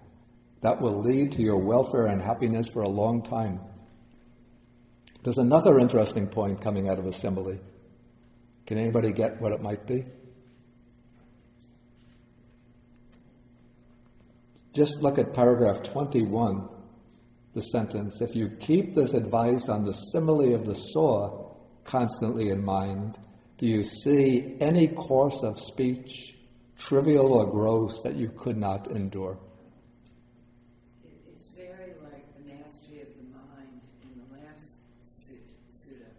That will lead to your welfare and happiness for a long time. There's another interesting point coming out of a simile. Can anybody get what it might be? Just look at paragraph 21, the sentence, if you keep this advice on the simile of the sower constantly in mind, do you see any course of speech, trivial or gross, that you could not endure?
It's very like the mastery of the mind in the last sutta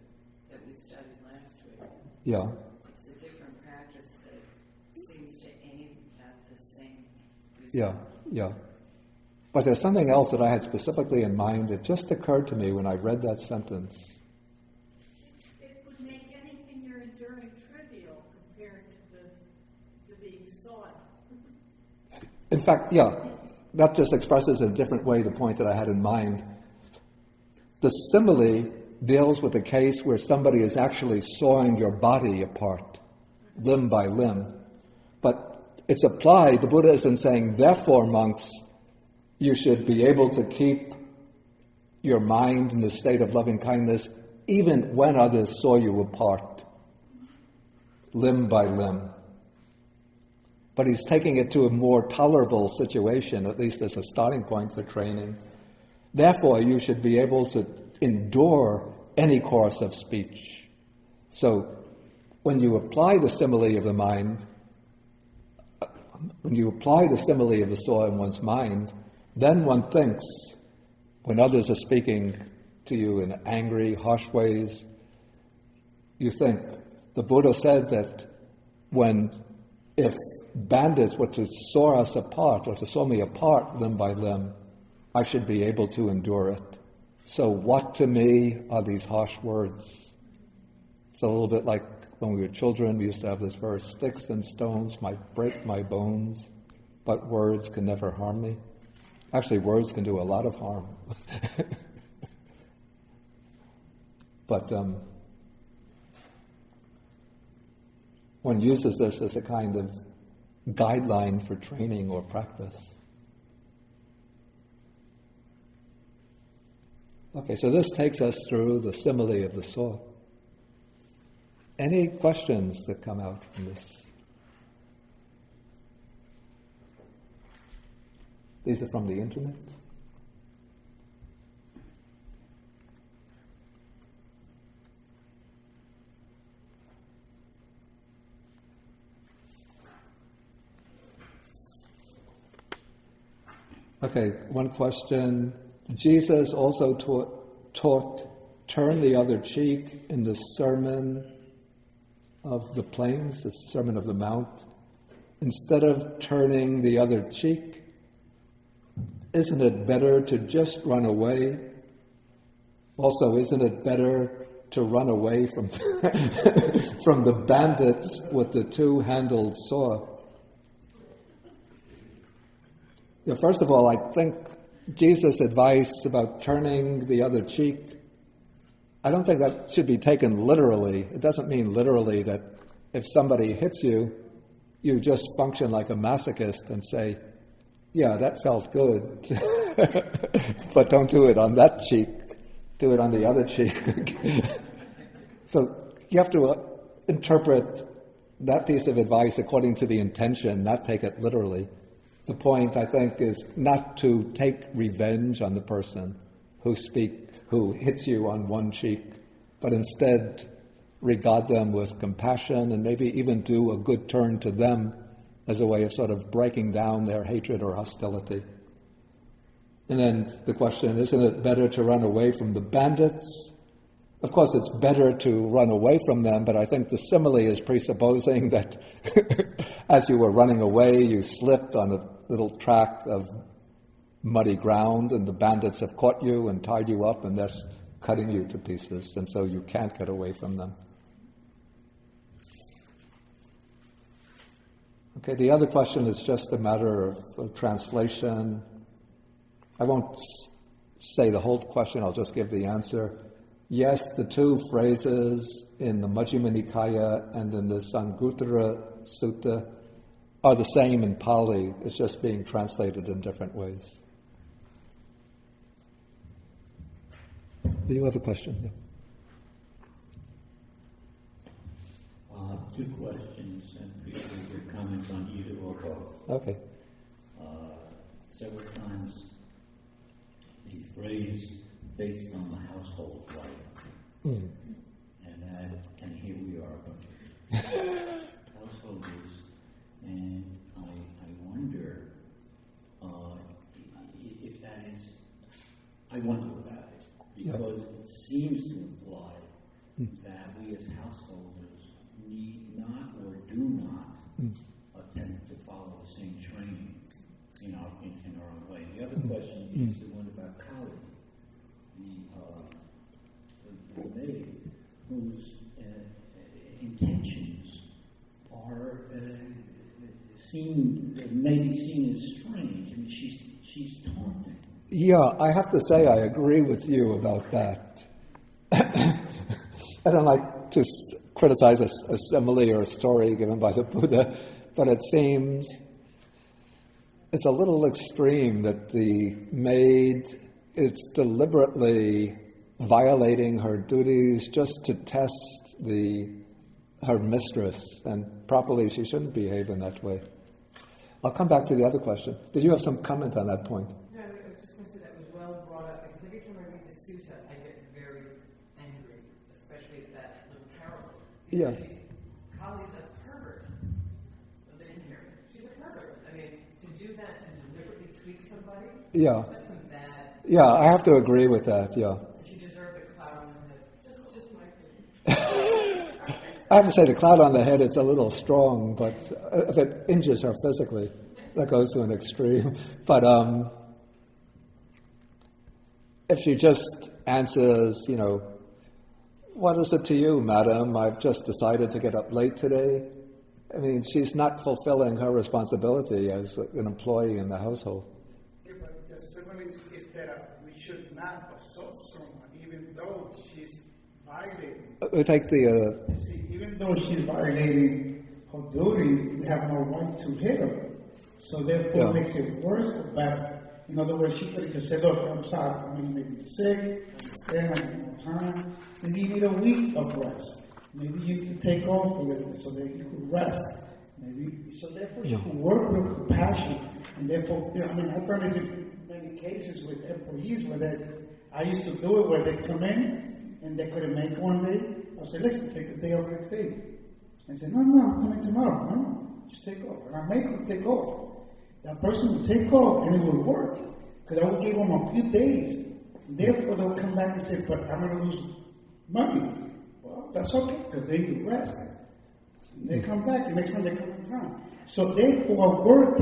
that we studied last week.
Yeah.
It's a different practice that seems to aim at the same result.
Yeah. But there's something else that I had specifically in mind that just occurred to me when I read that sentence.
It would make anything you're enduring trivial compared to the being sought.
In fact, that just expresses in a different way the point that I had in mind. The simile deals with a case where somebody is actually sawing your body apart, limb by limb. But it's applied, the Buddha isn't saying, therefore, monks, you should be able to keep your mind in the state of loving kindness even when others saw you apart, limb by limb. But he's taking it to a more tolerable situation, at least as a starting point for training. Therefore, you should be able to endure any course of speech. So, when you apply the simile of the mind, when you apply the simile of the saw in one's mind, then one thinks, when others are speaking to you in angry, harsh ways, you think, the Buddha said that if bandits were to saw us apart, or to saw me apart limb by limb, I should be able to endure it. So what to me are these harsh words? It's a little bit like when we were children, we used to have this verse, sticks and stones might break my bones, but words can never harm me. Actually, words can do a lot of harm. But one uses this as a kind of guideline for training or practice. Okay, so this takes us through the simile of the saw. Any questions that come out from this? These are from the internet. Okay, one question. Jesus also taught turn the other cheek in the Sermon of the Plains, the Sermon of the Mount. Instead of turning the other cheek, isn't it better to just run away? Also, isn't it better to run away from from the bandits with the two-handled saw? Yeah, first of all, I think Jesus' advice about turning the other cheek, I don't think that should be taken literally. It doesn't mean literally that if somebody hits you, you just function like a masochist and say, yeah, that felt good, but don't do it on that cheek, do it on the other cheek. So you have to interpret that piece of advice according to the intention, not take it literally. The point, I think, is not to take revenge on the person who hits you on one cheek, but instead regard them with compassion and maybe even do a good turn to them as a way of sort of breaking down their hatred or hostility. And then the question, isn't it better to run away from the bandits? Of course, it's better to run away from them, but I think the simile is presupposing that as you were running away, you slipped on a little track of muddy ground, and the bandits have caught you and tied you up, and they're cutting you to pieces, and so you can't get away from them. Okay, the other question is just a matter of translation. I won't say the whole question, I'll just give the answer. Yes, the two phrases in the Majjhima Nikāya and in the Sanguttara Sutta are the same in Pali. It's just being translated in different ways. Do you have a question?
Two questions, and appreciate your comments on either or both.
Okay.
Several times the phrase based on the household life. And here we are, householders, and I wonder if that is, I wonder about it, because it seems to imply that we as householders need not or do not attempt to follow the same training in our own way. The other question is the one about Kali, the maid whose intentions are maybe seen as strange. I mean, she's taunting.
Yeah, I have to say I agree with you about that. I don't like to criticize a simile or a story given by the Buddha, but it seems it's a little extreme that the maid is deliberately violating her duties just to test her mistress, and properly she shouldn't behave in that way. I'll come back to the other question. Did you have some comment on that point?
No, I was just going to say that was well brought up, because every time I read the sutta, I get very angry, especially at that little parable.
Yeah.
Kali's a pervert. The inherent. She's a pervert. I mean, to do that, to deliberately treat somebody,
Yeah.
that's some bad.
Yeah, I have to agree with that, yeah.
She deserved a cloud on her head. Just my opinion.
I have to say the cloud on the head, it's a little strong, but if it injures her physically, that goes to an extreme. But if she just answers, what is it to you, madam? I've just decided to get up late today. I mean, she's not fulfilling her responsibility as an employee in the household.
Yeah, but the simile is that we should not assault someone, even though she's violating.
We take the...
See, even though she's violating her duty, we have no right to hit her. So therefore, it makes it worse or better. In other words, she could have just said, look, I'm sorry, I mean, you may be sick, I understand, I need more time. Maybe you need a week of rest. Maybe you need to take off a little bit so that you could rest. So therefore, she could work with compassion. And therefore, I've done this in many cases with employees I used to do it where they come in and they couldn't make one day. I'll say, listen, take the day off next day. And say, no, I'm coming tomorrow. No, just take off. And I make them take off. That person would take off and it would work. Because I would give them a few days. Therefore, they'll come back and say, but I'm going to lose money. Well, that's okay, because they do rest. And they come back, and next time they come in time. So therefore, I worked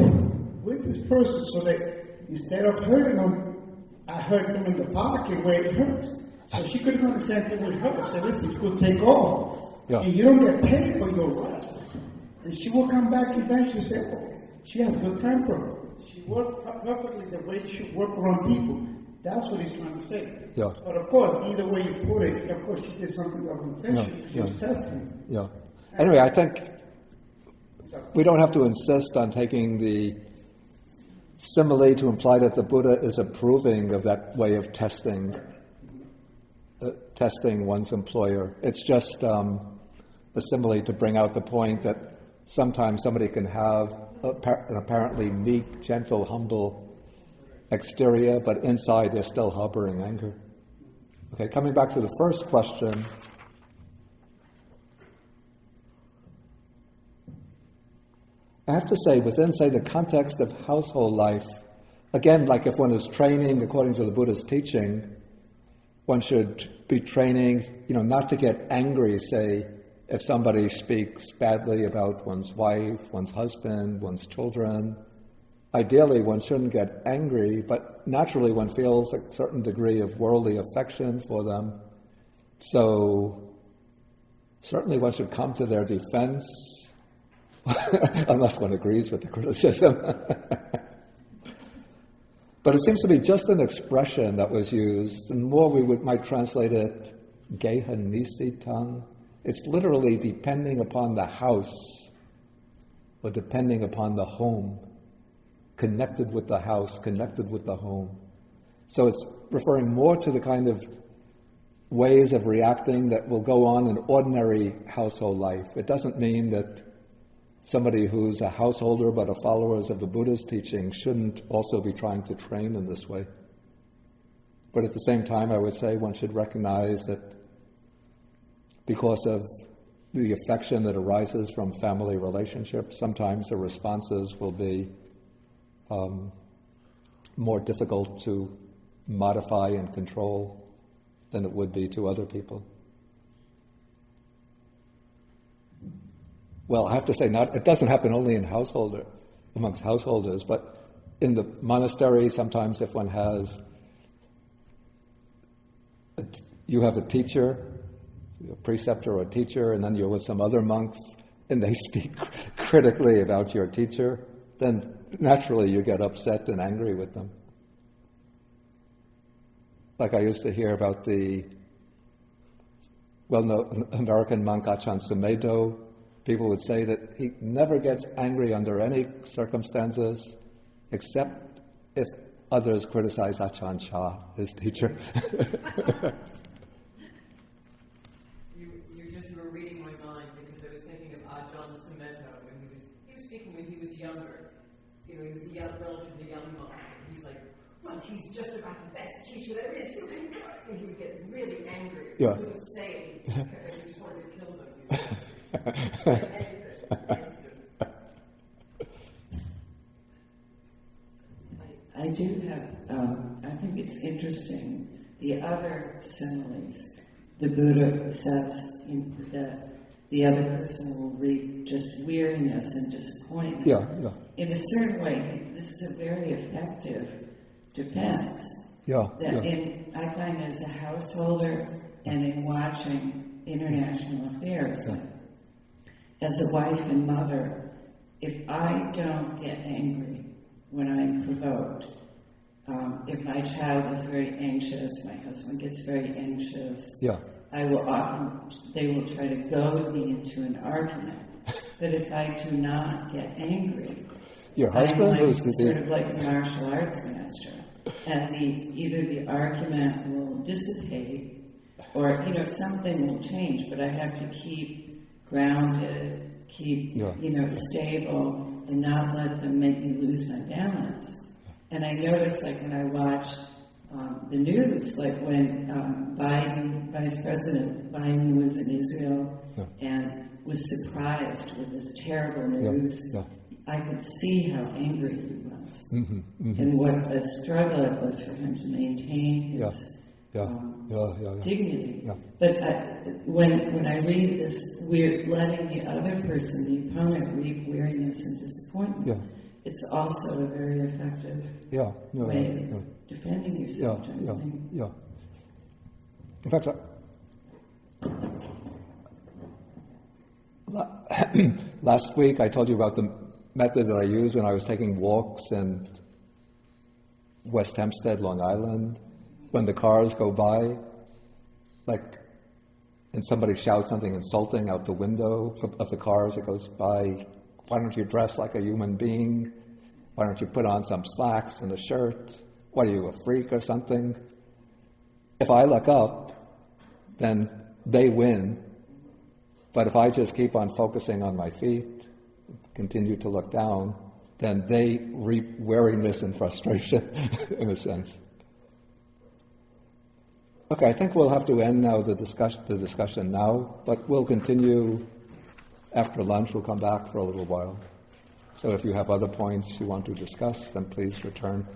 with this person so that instead of hurting them, I hurt them in the pocket where it hurts. So she couldn't understand it would hurt. So listen, you could take off.
Yeah.
And you don't get paid for your rest. And she will come back eventually and say, oh, she has good temper. She worked perfectly the way she should work around people. That's what he's trying to say.
Yeah.
But of course, either way you put it, of course, she did something of intention. She was testing.
Yeah. Anyway, I think we don't have to insist on taking the simile to imply that the Buddha is approving of that way of testing one's employer. It's just a simile to bring out the point that sometimes somebody can have an apparently meek, gentle, humble exterior, but inside they're still harboring anger. Okay, coming back to the first question. I have to say, within, the context of household life, again, like if one is training according to the Buddha's teaching, one should be training, not to get angry, say, if somebody speaks badly about one's wife, one's husband, one's children. Ideally, one shouldn't get angry, but naturally one feels a certain degree of worldly affection for them. So certainly one should come to their defense, unless one agrees with the criticism. But it seems to be just an expression that was used, and more might translate it, gehan nisitang. It's literally depending upon the house, or depending upon the home, connected with the house, connected with the home. So it's referring more to the kind of ways of reacting that will go on in ordinary household life. It doesn't mean that somebody who's a householder but a follower of the Buddha's teaching shouldn't also be trying to train in this way. But at the same time, I would say one should recognize that because of the affection that arises from family relationships, sometimes the responses will be more difficult to modify and control than it would be to other people. Well, I have to say, it doesn't happen only amongst householders, but in the monastery, sometimes if one has, you have a teacher, a preceptor or a teacher, and then you're with some other monks, and they speak critically about your teacher, then naturally you get upset and angry with them. Like I used to hear about the well-known American monk Ajahn Sumedho. People would say that he never gets angry under any circumstances, except if others criticize Ajahn Chah, his teacher.
You were reading my mind because I was thinking of Ajahn Sumedho when he was speaking when he was younger. You know, he was a relatively young monk. He's like, well, he's just about the best teacher there is. You can go. And he would get really angry.
Yeah.
He wouldn't say it. He just wanted to kill them.
I do have, I think it's interesting, the other similes. The Buddha says that the other person will reap just weariness and disappointment.
Yeah, yeah.
In a certain way, this is a very effective defense.
Yeah,
That
yeah.
I find as a householder and in watching international affairs, as a wife and mother, if I don't get angry when I'm provoked, if my child is very anxious, my husband gets very anxious,
Yeah.
they will try to goad me into an argument. But if I do not get angry,
Your husband
I'm
was
sort of like a martial arts master, and either the argument will dissipate, or something will change. But I have to keep grounded, keep stable, and not let them make me lose my balance. And I noticed, like when I watched the news, like when Vice President Biden was in Israel and was surprised with this terrible news, I could see how angry he was, and what a struggle it was for him to maintain his dignity.
Yeah.
But when I read this, we're letting the other person, the opponent, reap weariness and disappointment. It's also a very effective way of defending yourself.
Yeah. In fact, last week I told you about the method that I used when I was taking walks in West Hempstead, Long Island. When the cars go by, and somebody shouts something insulting out the window of the cars that goes by, why don't you dress like a human being? Why don't you put on some slacks and a shirt? What are you, a freak or something? If I look up, then they win. But if I just keep on focusing on my feet, continue to look down, then they reap weariness and frustration, in a sense. Okay, I think we'll have to end now the discussion now, but we'll continue after lunch. We'll come back for a little while. So if you have other points you want to discuss, then please return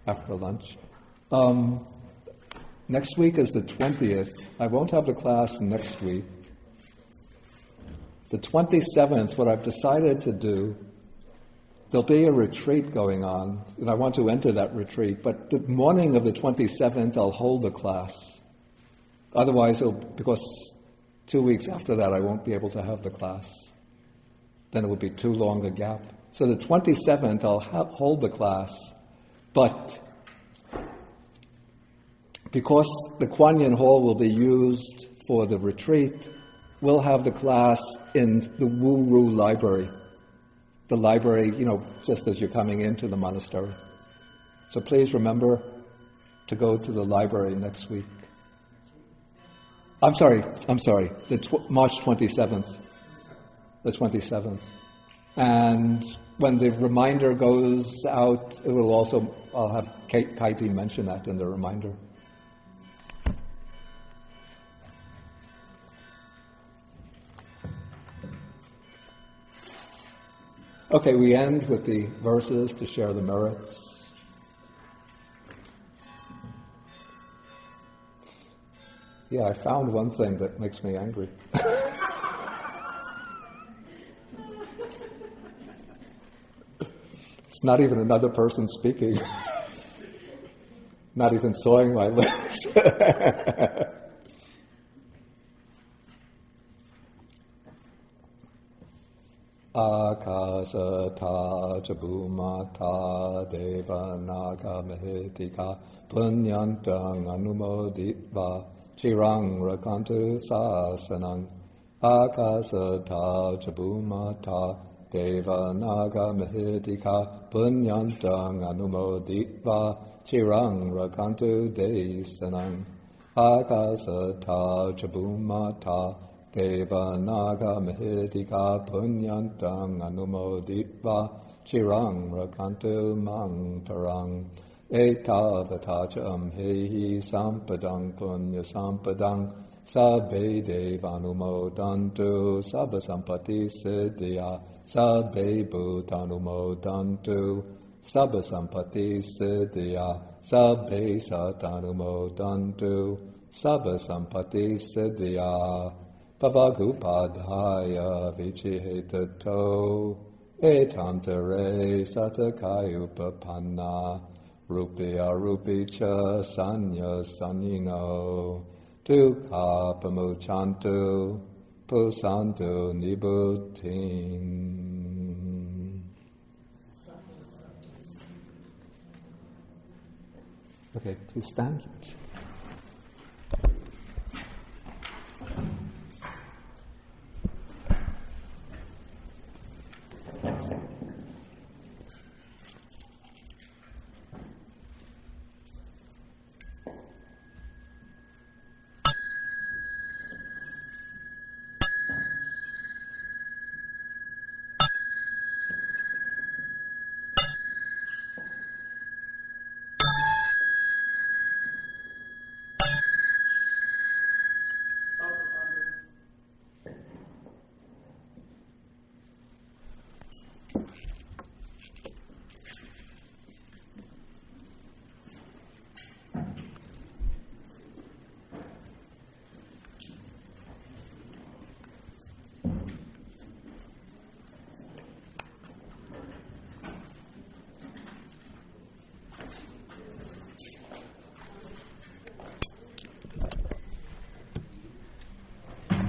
after lunch. Next week is the 20th. I won't have the class next week. The 27th, what I've decided to do, there'll be a retreat going on, and I want to enter that retreat, but the morning of the 27th, I'll hold the class. Otherwise, because 2 weeks after that, I won't be able to have the class. Then it would be too long a gap. So the 27th, I'll hold the class, but because the Kuan Yin Hall will be used for the retreat, we'll have the class in the Wu Ru Library. The library, just as you're coming into the monastery. So please remember to go to the library next week. I'm sorry, March 27th. The 27th. And when the reminder goes out, I'll have Kaiti mention that in the reminder. Okay, we end with the verses to share the merits. Yeah, I found one thing that makes me angry. It's not even another person speaking. Not even sawing my lips. Akasata Chabumata Deva Naga Mehetika Punyantang Anumoditva Chirang Rakantu Sasanang Akasata Chabumata Deva Naga Mahidika Punyantang Anumoditva Chirang Rakantu Desanang Akasata Chabumata Deva Naga Mahidika Punyantang Anumoditva Chirang Rakantu Mangtarang Etavatacha Hehi Sampadang Punya Sampadang Sabbe Devanumodantu Sabba Sampati Siddhya Sabbe Bhutanumodantu Sabba Sampati Siddhya Sabbe Satanumodantu Sabba Sampati Siddhya Pavagupadhaya Vichihitato Etantere Satakayupapanna Rupya Rupicha Sanya Sanyino Dukkha pamuchantu pusantu nibbutting. Okay, please stand.